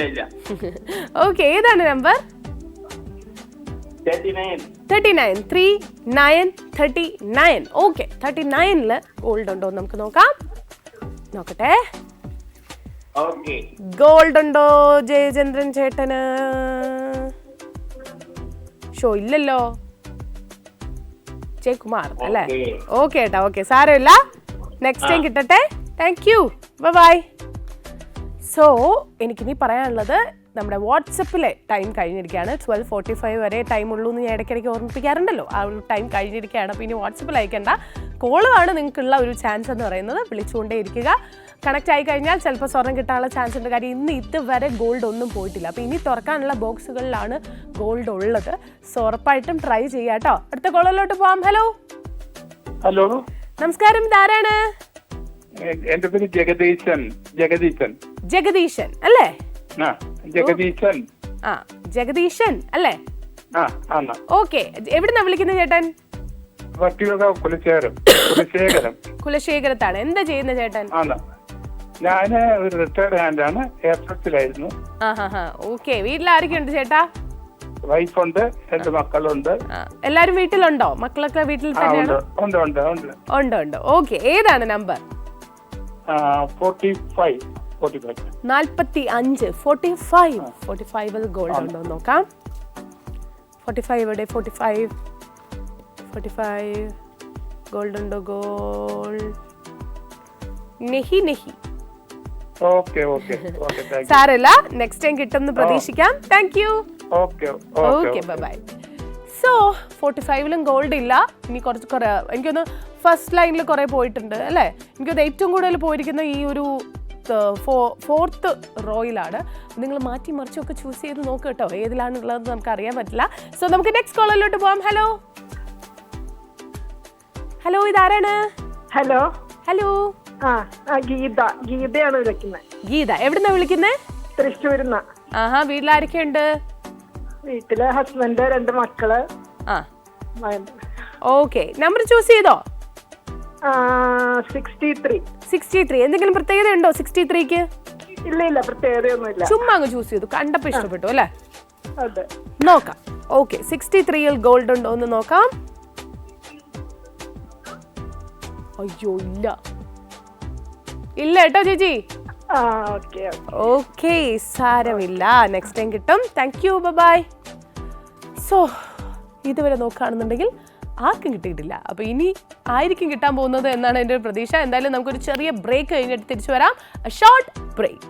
ഓക്കെ, ഏതാണ് നമ്പർ? 39. ഓക്കെ, 39 ഗോൾഡ് ഉണ്ടോ നമുക്ക് നോക്കാം. നോക്കട്ടെ. ഗോൾഡ് ഉണ്ടോ ജയചന്ദ്രൻ ചേട്ടന്? ഷോ ഇല്ലല്ലോ. ജയകുമാർ അല്ലേ? ഓക്കെ ഏട്ടാ, ഓക്കെ, സാരമില്ല, നെക്സ്റ്റ് ടൈം കിട്ടട്ടെ. Thank you, bye. സോ എനിക്കിനി പറയാനുള്ളത്, നമ്മുടെ വാട്സപ്പിലെ ടൈം കഴിഞ്ഞിരിക്കുകയാണ്. 12:45 വരെ ടൈം ഉള്ളൂ എന്ന് ഞാൻ ഇടയ്ക്കിടയ്ക്ക് ഓർമ്മിപ്പിക്കാറുണ്ടല്ലോ. ആ ഒരു ടൈം കഴിഞ്ഞിരിക്കുകയാണ്. അപ്പോൾ ഇനി വാട്സപ്പിൽ അയക്കേണ്ട, കോളുമാണ് നിങ്ങൾക്കുള്ള ഒരു ചാൻസ് എന്ന് പറയുന്നത്. വിളിച്ചുകൊണ്ടേ ഇരിക്കുക. കണക്ട് ആയി കഴിഞ്ഞാൽ ചിലപ്പോൾ സ്വർണ്ണം കിട്ടാനുള്ള ചാൻസ് ഉണ്ട്. കാര്യം ഇന്ന് ഇതുവരെ ഗോൾഡ് ഒന്നും പോയിട്ടില്ല. അപ്പോൾ ഇനി തുറക്കാനുള്ള ബോക്സുകളിലാണ് ഗോൾഡ് ഉള്ളത്. സോ ഉറപ്പായിട്ടും ട്രൈ ചെയ്യാം കേട്ടോ. അടുത്ത കോളിലോട്ട് പോവാം. ഹലോ. ഹലോ, നമസ്കാരം, ഇതാരാണ്? എന്റെ പേര് ജഗദീശൻ. ജഗദീശൻ അല്ലേ? ജഗദീശൻ. ജഗദീശൻ അല്ലേ? ഓക്കെ, എവിടുന്നാ വിളിക്കുന്നത് ചേട്ടൻ? കുലശേഖരത്താണ്. എന്താ ചെയ്യുന്ന ചേട്ടൻ? ഞാന് ഒരു റിട്ടയർഡ് ഹാൻഡാണ്. എയർഫോഴ്സിലായിരുന്നു. ഓക്കെ, വീട്ടിൽ ആരൊക്കെയുണ്ട് ചേട്ടാ? വൈഫുണ്ട്, 2 മക്കളുണ്ട്. എല്ലാരും വീട്ടിലുണ്ടോ? മക്കളൊക്കെ വീട്ടിൽ തന്നെയാണോ? ഉണ്ട്. ഓക്കെ, ഏതാണ് നമ്പർ? 45. 45. 45 ഗോൾഡ് ഉണ്ടോ നോക്കാം. 45 എവിടെ? 45 ഗോൾഡ് ഉണ്ടോ? ഗോൾഡ് നെഹി. സാരമില്ല, നെക്സ്റ്റ് ടൈം കിട്ടുമെന്ന് പ്രതീക്ഷിക്കാം. Thank you. Okay, bye. So 45 gold ഇല്ല. ഇനി കുറേ എനിക്കൊന്ന് ഫസ്റ്റ് ലൈനിൽ കുറേ പോയിട്ടുണ്ട് അല്ലേ? എനിക്കൊന്ന് ഏറ്റവും കൂടുതൽ പോയിരിക്കുന്ന ഈ ഒരു 4th റോയിലാണ്. നിങ്ങൾ മാറ്റി മറിച്ചൊക്കെ ചൂസ് ചെയ്ത് നോക്കുക കേട്ടോ, ഏതിലാണുള്ളതെന്ന് നമുക്ക് അറിയാൻ പറ്റില്ല. സോ നമുക്ക് നെക്സ്റ്റ് കോളിലോട്ട് പോവാം. ഹലോ. ഇതാരാണ്? ഹലോ. ഗീതയാണ് വിളിക്കുന്നത്. ഗീത, എവിടുന്നാ വിളിക്കുന്നത്? തൃശ്ശൂരിന്ന്. വീട്ടിലാരൊക്കെയുണ്ട്? വീട്ടില് ഹസ്ബൻഡ്, 2 മക്കള്. ഓക്കെ, നമ്പർ ചൂസ് ചെയ്തോ? 63. എന്തെങ്കിലും പ്രത്യേകത ഉണ്ടോ 63ക്ക്? ഇല്ല, പ്രത്യേകതയൊന്നുമില്ല. ചുമ്മാ അങ്ങ് ചൂസ് ചെയ്തു, കണ്ടപ്പോ ഇഷ്ടപ്പെട്ടു അല്ലേ? അതെ, നോക്കാം. ഓക്കെ, 63 ഗോൾഡ് ഉണ്ടോ എന്ന് നോക്കാം. അയ്യോ, ഇല്ല കേട്ടോ ചേച്ചി. ഓക്കെ, സാരമില്ല, നെക്സ്റ്റ് ടൈം കിട്ടും. Thank you, bye. സോ ഇതുവരെ നോക്കുകയാണെന്നുണ്ടെങ്കിൽ ആർക്കും കിട്ടിയിട്ടില്ല. അപ്പോൾ ഇനി ആയിരിക്കും കിട്ടാൻ പോകുന്നത് എന്നാണ് എൻ്റെ ഒരു പ്രതീക്ഷ. എന്തായാലും നമുക്കൊരു ചെറിയ ബ്രേക്ക് കഴിഞ്ഞിട്ട് തിരിച്ചു വരാം. Short break.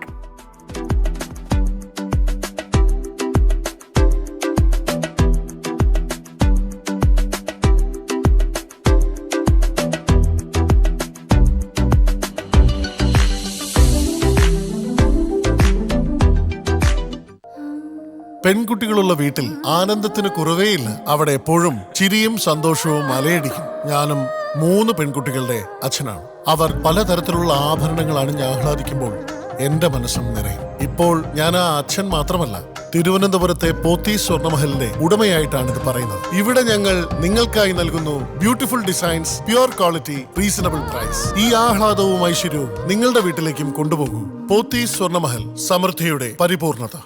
പെൺകുട്ടികളുള്ള വീട്ടിൽ ആനന്ദത്തിന് കുറവേയില്ല. അവിടെ എപ്പോഴും ചിരിയും സന്തോഷവും അലയടിക്കും. ഞാനും 3 പെൺകുട്ടികളുടെ അച്ഛനാണ്. അവർ പലതരത്തിലുള്ള ആഭരണങ്ങൾ അണിഞ്ഞ് ആഹ്ലാദിക്കുമ്പോൾ എന്റെ മനസ്സും നിറയും. ഇപ്പോൾ ഞാൻ ആ അച്ഛൻ മാത്രമല്ല, തിരുവനന്തപുരത്തെ പോത്തീസ് സ്വർണ്ണമഹലിന്റെ ഉടമയായിട്ടാണ് ഇത് പറയുന്നത്. ഇവിടെ ഞങ്ങൾ നിങ്ങൾക്കായി നൽകുന്നു beautiful designs, pure quality, reasonable price. ഈ ആഹ്ലാദവും ഐശ്വര്യവും നിങ്ങളുടെ വീട്ടിലേക്കും കൊണ്ടുപോകൂ. പോത്തീസ് സ്വർണ്ണമഹൽ, സമൃദ്ധിയുടെ പരിപൂർണത.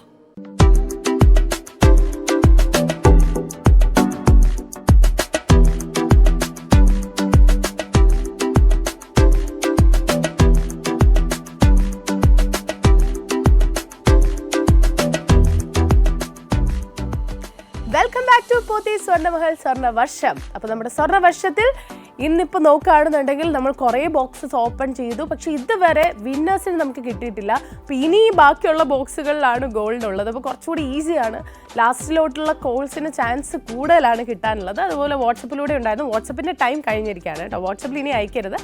Welcome back to Pothys Swarnamahal Swarnavarsham. അപ്പോൾ നമ്മുടെ സ്വർണ്ണവർഷത്തിൽ ഇന്നിപ്പോൾ നോക്കുകയാണെന്നുണ്ടെങ്കിൽ നമ്മൾ കുറേ ബോക്സസ് ഓപ്പൺ ചെയ്തു. പക്ഷേ ഇതുവരെ വിന്നേഴ്സിന് നമുക്ക് കിട്ടിയിട്ടില്ല. അപ്പോൾ ഇനി ബാക്കിയുള്ള ബോക്സുകളിലാണ് ഗോൾഡ് ഉള്ളത്. അപ്പോൾ കുറച്ചുകൂടി ഈസിയാണ്. ലാസ്റ്റിലോട്ടുള്ള കോൾസിന് ചാൻസ് കൂടുതലാണ് കിട്ടാനുള്ളത്. അതുപോലെ വാട്സപ്പിലൂടെ ഉണ്ടായിരുന്നു. വാട്സപ്പിൻ്റെ ടൈം കഴിഞ്ഞിരിക്കുകയാണ് കേട്ടോ. വാട്സപ്പിൽ ഇനി അയക്കരുത്.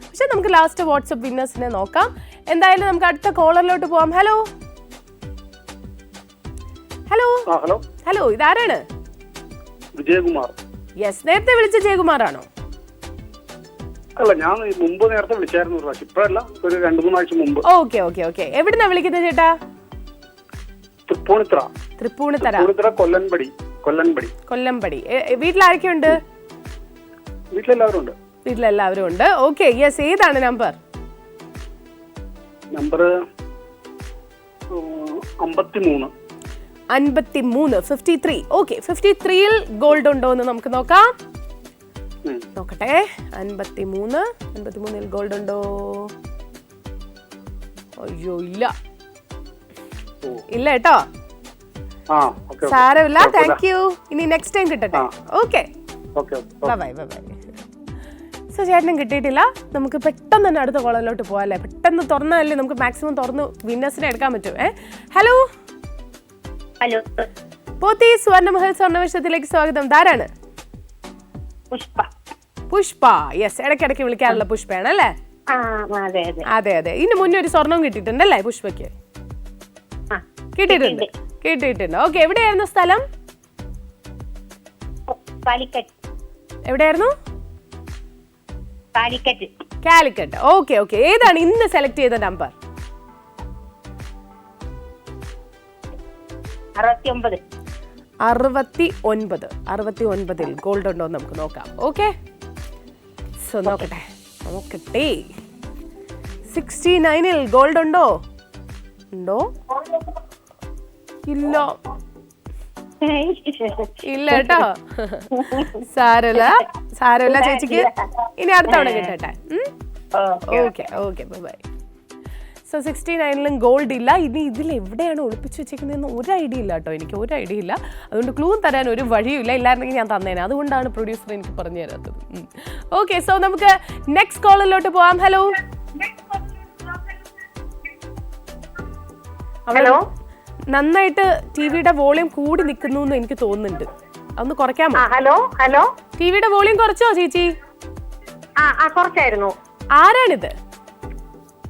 പക്ഷേ നമുക്ക് ലാസ്റ്റ് വാട്സപ്പ് വിന്നേഴ്സിനെ നോക്കാം. എന്തായാലും നമുക്ക് അടുത്ത കോളറിലോട്ട് പോവാം. ഹലോ. ഇതാരാണ്? വിജയകുമാർ. യെസ്, നേരത്തെ വിളിച്ച ജയകുമാറാണോ? അല്ല, ഞാൻ മുമ്പ് നേരത്തെ വിളിച്ചായിരുന്നു, ഇപ്പോഴല്ല, ഒരു 2-3 ആഴ്ച മുമ്പ്. ഓക്കെ. എവിടുന്നാ വിളിക്കുന്നത് ചേട്ടാ? തൃപ്പൂണിത്തറ. കൊല്ലംപടി. വീട്ടിലാരൊക്കെയുണ്ട്? വീട്ടിലെല്ലാവരും ഉണ്ട്. ഓക്കെ, യെസ്, ഏതാണ് നമ്പർ? 53. 53. ഓക്കെ, 53 ഗോൾഡ് ഉണ്ടോ എന്ന് നമുക്ക് നോക്കാം. നോക്കട്ടെ. 53 ഗോൾഡ് ഉണ്ടോ? അയ്യോ, ഇല്ല കേട്ടോ. ആ ഓക്കെ സാരമില്ല. Thank U. ഇനി നെക്സ്റ്റ് ടൈം കിട്ടട്ടെ. Okay, okay bye bye bye bye. So ചേട്ടനും കിട്ടിയിട്ടില്ല. നമുക്ക് പെട്ടെന്ന് തന്നെ അടുത്ത കോളറിലോട്ട് പോകാല്ലേ. പെട്ടെന്ന് തുറന്നതല്ലേ നമുക്ക് മാക്സിമം തുറന്ന് വിന്നേഴ്സിനെ എടുക്കാൻ പറ്റും. ഹലോ ഹലോ, പോത്തി സ്വർണ്ണമഹൽ സ്വർണ്ണവർഷത്തിലേക്ക് സ്വാഗതം. ധാരാണ്? പുഷ്പ. പുഷ്പ. യെസ്, ഇടയ്ക്കിടയ്ക്ക് വിളിക്കാറുള്ള പുഷ്പയാണ് അല്ലേ? അതെ അതെ അതെ അതെ. ഇതിന് മുന്നേ ഒരു സ്വർണവും കിട്ടിയിട്ടുണ്ടല്ലേ പുഷ്പയ്ക്ക്? കിട്ടിയിട്ടുണ്ട്, കിട്ടിയിട്ടുണ്ട്. ഓക്കെ, എവിടെയായിരുന്നു സ്ഥലം? കാലിക്കറ്റ്. എവിടെയായിരുന്നു? കാലിക്കറ്റ്. കാലിക്കറ്റ്. Okay okay. ഏതാണ് ഇന്ന് സെലക്ട് ചെയ്ത നമ്പർ? 69. 69. 69ൽ ഗോൾഡ് ഉണ്ടോ എന്ന് നമുക്ക് നോക്കാം. ഓക്കെ, സോ നോക്കട്ടെ. 69ൽ ഗോൾഡ് ഉണ്ടോ? ഉണ്ടോ? ഇല്ല, ഇല്ല കേട്ടോ. സാരമില്ല ചേച്ചിക്ക്. ഇനി അടുത്ത തവണ കിട്ടട്ടെ. Okay okay, bye. സോ 69ലും ഗോൾഡ് ഇല്ല. ഇനി ഇതിൽ എവിടെയാണ് ഒളിപ്പിച്ച് വെച്ചേക്കുന്നതെന്ന് ഒരു ഐഡിയ ഇല്ല കേട്ടോ. എനിക്ക് ഒരു ഐഡിയ ഇല്ല. അതുകൊണ്ട് ക്ലൂ തരാൻ ഒരു വഴിയില്ല. ഇല്ലായിരുന്നെങ്കിൽ ഞാൻ തന്നേനെ. അതുകൊണ്ടാണ് പ്രൊഡ്യൂസർ എനിക്ക് പറഞ്ഞു തരാത്തത്. ഓക്കെ, സോ നമുക്ക് നെക്സ്റ്റ് കോളിലോട്ട് പോവാം. Hello hello. നന്നായിട്ട് ടിവിയുടെ വോളിയം കൂടി നിൽക്കുന്നു എന്ന് എനിക്ക് തോന്നുന്നുണ്ട്. അതൊന്ന് കുറയ്ക്കാമോ? Hello hello. ടിവിയുടെ വോളിയം കുറച്ചോ ചേച്ചി? കുറച്ചായിരുന്നു. ആരാണിത്?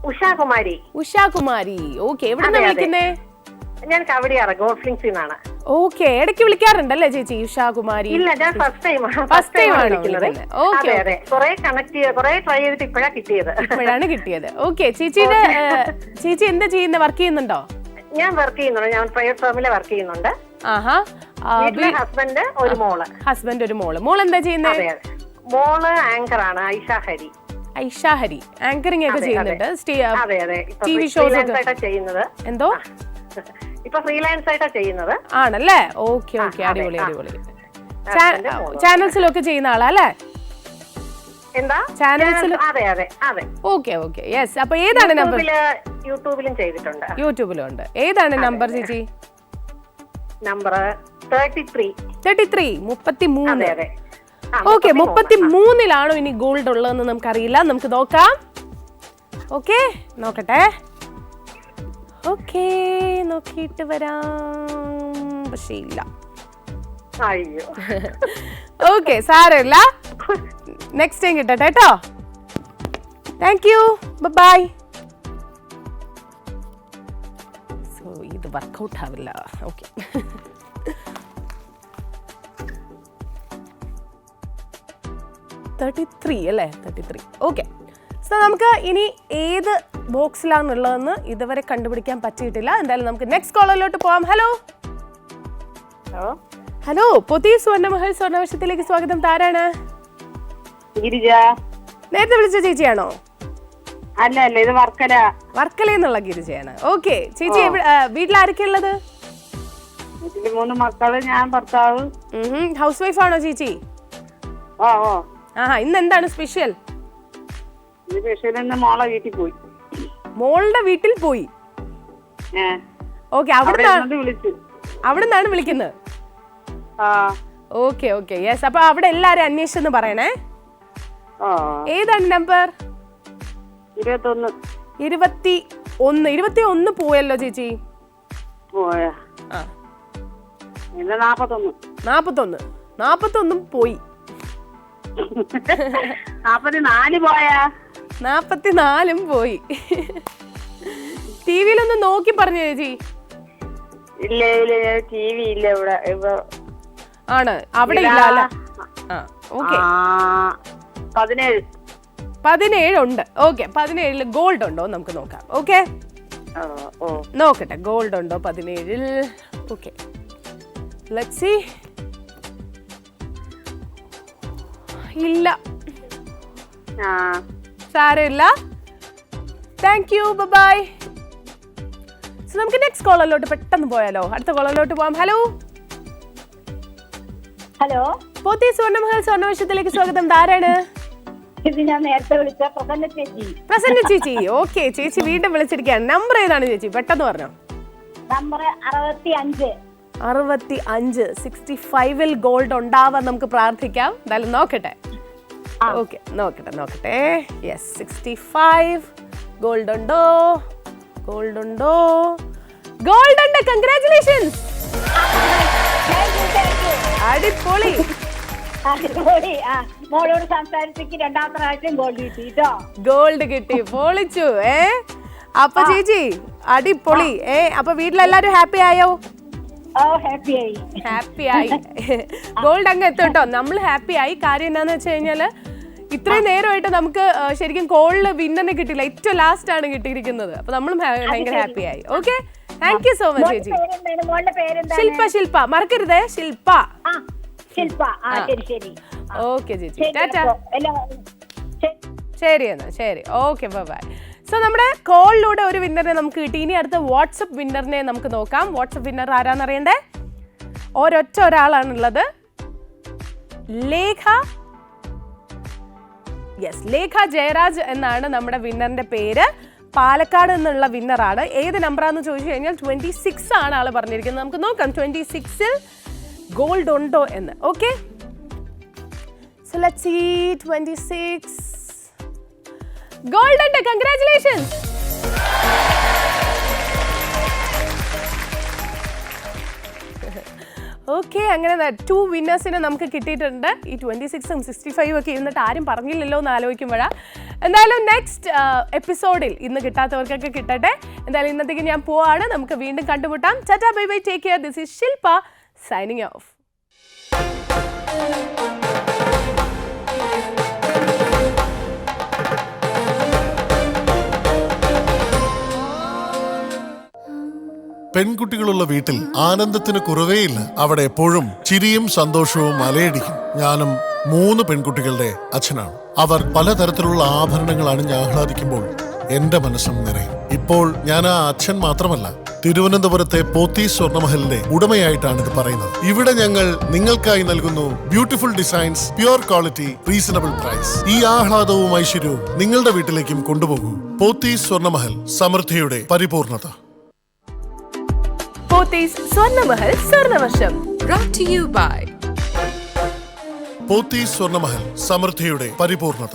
ഉഷാകുമാരി. ഉഷാകുമാരി. ഓക്കെ, എവിടെന്നാ വിളിക്കുന്നേ? ഞാൻ കവടിയാറ് ഗോൾഫ്ലിങ്സിൽ നിന്നാണ്. ഓക്കെ, ഇടയ്ക്ക് വിളിക്കാറുണ്ടല്ലേ ചേച്ചി ഉഷാകുമാരി? ഇല്ല, ഞാൻ ഫസ്റ്റ് ടൈം വിളിക്കുന്നത്. ഓക്കെ, കുറെ ട്രൈ ചെയ്തിട്ട് ഇപ്പോഴാണ് കിട്ടിയത്. ഓക്കെ, ചേച്ചി എന്താ ചെയ്യുന്നത്? വർക്ക് ചെയ്യുന്നുണ്ടോ? ഞാൻ വർക്ക് ചെയ്യുന്നുണ്ട്. ഞാൻ പ്രൈവറ്റ് ഫേമില് വർക്ക് ചെയ്യുന്നുണ്ട്. ഹസ്ബൻഡ് ഒരു മോള്. ഹസ്ബൻഡ് ഒരു മോള്. മോൾ എന്താ ചെയ്യുന്നത്? മോള് ആങ്കർ ആണ്, ഐഷാഹരി. ഐഷാഹരി ആങ്കറിംഗ് ഒക്കെ ചെയ്യുന്നുണ്ട്. ടിവി ഷോസ് ഒക്കെ ചെയ്യുന്നത്. എന്തോ ഇപ്പൊ ഫ്രീലാൻസ് ആയിട്ടാ ചെയ്യുന്നത്. ആണല്ലേ? ഓക്കെ ഓക്കെ, അടിപൊളി അടിപൊളി. ചാനൽസിലൊക്കെ ചെയ്യുന്ന ആളാ അല്ലേ? എന്താ ചാനൽസിൽ? അതെ അതെ അതെ. Okay okay, yes. അപ്പൊ ഏതാണ് നമ്പർ? യൂട്യൂബിലും ചെയ്തിട്ടുണ്ട്. യൂട്യൂബിലും ഉണ്ട്. ഏതാണ് നമ്പർ ചേച്ചി? നമ്പർ 33. 33. അതെ അതെ. ഓക്കെ, 33ലാണോ ഇനി ഗോൾഡ് ഉള്ളതെന്ന് നമുക്കറിയില്ല. നമുക്ക് നോക്കാം. ഓക്കെ, നോക്കട്ടെ. ഓക്കെ, നോക്കിയിട്ട് വരാം. പക്ഷേ ഇല്ല. അയ്യോ. ഓക്കെ, സാരമില്ല. നെക്സ്റ്റ് ടൈം കിട്ടട്ടെ കേട്ടോ. Thank you, bye. സോ ഇത് വർക്കൗട്ട് ആവില്ല. ഓക്കെ, 33 അല്ലേ? 33. ഓക്കെ, സോ നമുക്ക് ഇനി ഏത് ബോക്സിലാണുള്ളതെന്ന് ഇതുവരെ കണ്ടുപിടിക്കാൻ പറ്റിയിട്ടില്ല. എന്തായാലും നമുക്ക് നെക്സ്റ്റ് കോളറിലോട്ട് പോവാം. ഹലോ ഹലോ, പോത്തി സ്വർണ്ണമഹൽ സ്വർണ്ണവർഷത്തിലേക്ക് സ്വാഗതം. താരാണ്? ഗിരിജ. നേരത്തെ വിളിച്ച ചേച്ചിയാണോ? അല്ല അല്ല, ഇത് വർക്കല. വർക്കലയെന്നുള്ള ഗിരിജയാണ്. ഓക്കെ ചേച്ചി, വീട്ടിൽ ആരൊക്കെ ഉള്ളത്? വീട്ടില് 3 മക്കള്, ഞാൻ, ഭർത്താവ്. ഹൗസ് വൈഫ് ആണോ ചേച്ചി? ഓ ഓ. ഇന്ന് എന്താണ് സ്പെഷ്യൽ? മോളെ വീട്ടിൽ പോയി. മോളുടെ വീട്ടിൽ പോയി. ഓക്കെ, അവിടുന്നാണ് വിളിക്കുന്നത്. Okay okay, yes. അപ്പൊ അവിടെ എല്ലാരും അന്വേഷിച്ചെന്ന് പറയണേ. ഏതാണ് നമ്പർ? 21. 21 പോയല്ലോ ചേച്ചി. 41 പോയി. 44 പോയാ? 44 പോയി. ടിവിയിലൊന്ന് നോക്കി പറഞ്ഞു ചേച്ചി. ഇല്ല ഇല്ല, ടിവി ഇല്ല ഇവിടെ. ആണ്, അവിടെ ഇല്ല അല്ലേ? 17 ഉണ്ട്. ഓക്കെ, 17 ഗോൾഡ് ഉണ്ടോ നമുക്ക് നോക്കാം. ഓക്കെ, നോക്കട്ടെ ഗോൾഡ് ഉണ്ടോ 17. Okay, let's see. ഇല്ല, സാരമില്ല. Thank you, bye. സോ നമുക്ക് നെക്സ്റ്റ് കോളറിലോട്ട് പെട്ടെന്ന് പോയാലോ? അടുത്ത കോളറിലോട്ട് പോവാം. ഹലോ ഹലോ, പോത്തി സ്വർണ്ണമഹൽ സ്വർണ്ണവർഷത്തിലേക്ക് സ്വാഗതം. ധാരാണ്? ഇത് ഞാൻ നേരത്തെ വിളിച്ച പ്രസന്ന ചേച്ചി. പ്രസന്ന ചേച്ചി. ഓക്കെ, ചേച്ചി വീണ്ടും വിളിച്ചിരിക്കുകയാണ്. നമ്പർ ഏതാണ് ചേച്ചി? പെട്ടെന്ന് പറഞ്ഞോ. നമ്പർ 65. 65, 65-ൽ ഗോൾഡ് ഉണ്ടാവാൻ നമുക്ക് പ്രാർത്ഥിക്കാം. എന്തായാലും നോക്കട്ടെ. ഓക്കെ, നോക്കട്ടെ. യെസ്, 65 ഗോൾഡ് ഉണ്ടോ? ഗോൾഡ് ഉണ്ട്. കൺഗ്രാറ്റുലേഷൻസ്. അടിപൊളി. മോളോട് സംസാരിച്ചേക്ക് രണ്ടാമത്തെ പ്രാവശ്യം ഗോൾഡ് കിട്ടി കേട്ടോ. ഗോൾഡ് കിട്ടി, പൊളിച്ചു. അപ്പൊ ചേച്ചി അടിപൊളി. അപ്പൊ വീട്ടിലെല്ലാരും ഹാപ്പി ആയോ? ഹാപ്പി ആയി. ഗോൾഡ് അങ്ങ് എത്തും കേട്ടോ. നമ്മൾ ഹാപ്പി ആയി. കാര്യം എന്താന്ന് വെച്ച് കഴിഞ്ഞാല് ഇത്രയും നേരമായിട്ട് നമുക്ക് ശരിക്കും കോളില് വിന്നറിനെ കിട്ടില്ല. ഏറ്റവും ലാസ്റ്റ് ആണ് കിട്ടിയിരിക്കുന്നത്. അപ്പൊ നമ്മളും ഭയങ്കര ഹാപ്പി ആയി. Okay, thank you so much ചേച്ചി. ശില്പ മറക്കരുതേ. ശില്പ. ഓക്കെ ചേച്ചി, ടാറ്റാ. ശരി എന്നാ, ശരി. Okay, bye. സോ നമ്മുടെ കോളിലൂടെ ഒരു വിന്നറിനെ നമുക്ക് കിട്ടി. ഇനി അടുത്ത വാട്സപ്പ് വിന്നറിനെ നമുക്ക് നോക്കാം. വാട്സപ്പ് വിന്നർ ആരാന്നറിയണ്ടേ? ഒരൊറ്റ ഒരാളാണുള്ളത്. ലേഖ. യെസ്, ലേഖ ജയരാജ് എന്നാണ് നമ്മുടെ വിന്നറിന്റെ പേര്. പാലക്കാട് നിന്നുള്ള വിന്നറാണ്. ഏത് നമ്പറാന്ന് ചോദിച്ചു കഴിഞ്ഞാൽ 26 ആണ് ആള് പറഞ്ഞിരിക്കുന്നത്. നമുക്ക് നോക്കാം 26-ൽ ഗോൾഡ് ഉണ്ടോ എന്ന്. Okay, so let's see. 26 gold ഉണ്ട്. കൺഗ്രാറ്റുലേഷൻസ്. ഓക്കെ, അങ്ങനെ 2 വിന്നേഴ്സിനെ നമുക്ക് കിട്ടിയിട്ടുണ്ട്. ഈ 26ഉം 65 ഒക്കെ ഇരുന്നിട്ട് ആരും പറഞ്ഞില്ലല്ലോ എന്ന് ആലോചിക്കുമ്പോഴാണ്. എന്തായാലും നെക്സ്റ്റ് എപ്പിസോഡിൽ ഇന്ന് കിട്ടാത്തവർക്കൊക്കെ കിട്ടട്ടെ. എന്തായാലും ഇന്നത്തേക്ക് ഞാൻ പോവാണ്. നമുക്ക് വീണ്ടും കണ്ടുമുട്ടാം. Tata, bye bye, take care. This is Shilpa signing off. പെൺകുട്ടികളുള്ള വീട്ടിൽ ആനന്ദത്തിന് കുറവേയില്ല. അവിടെ എപ്പോഴും ചിരിയും സന്തോഷവും അലയടിക്കും. ഞാനും 3 പെൺകുട്ടികളുടെ അച്ഛനാണ്. അവർ പലതരത്തിലുള്ള ആഭരണങ്ങൾ അണിഞ്ഞ് ആഹ്ലാദിക്കുമ്പോൾ എന്റെ മനസ്സും നിറയും. ഇപ്പോൾ ഞാൻ ആ അച്ഛൻ മാത്രമല്ല, തിരുവനന്തപുരത്തെ പോത്തീസ് സ്വർണ്ണമഹലിന്റെ ഉടമയായിട്ടാണ് ഇത് പറയുന്നത്. ഇവിടെ ഞങ്ങൾ നിങ്ങൾക്കായി നൽകുന്നു beautiful designs, pure quality, reasonable price. ഈ ആഹ്ലാദവും ഐശ്വര്യവും നിങ്ങളുടെ വീട്ടിലേക്കും കൊണ്ടുപോകൂ. പോത്തീസ് സ്വർണ്ണമഹൽ, സമൃദ്ധിയുടെ പരിപൂർണത. Pothys Swarnamahal സ്വർണ്ണവർഷം. Brought to you by Pothys Swarnamahal, സമൃദ്ധിയുടെ പരിപൂർണത.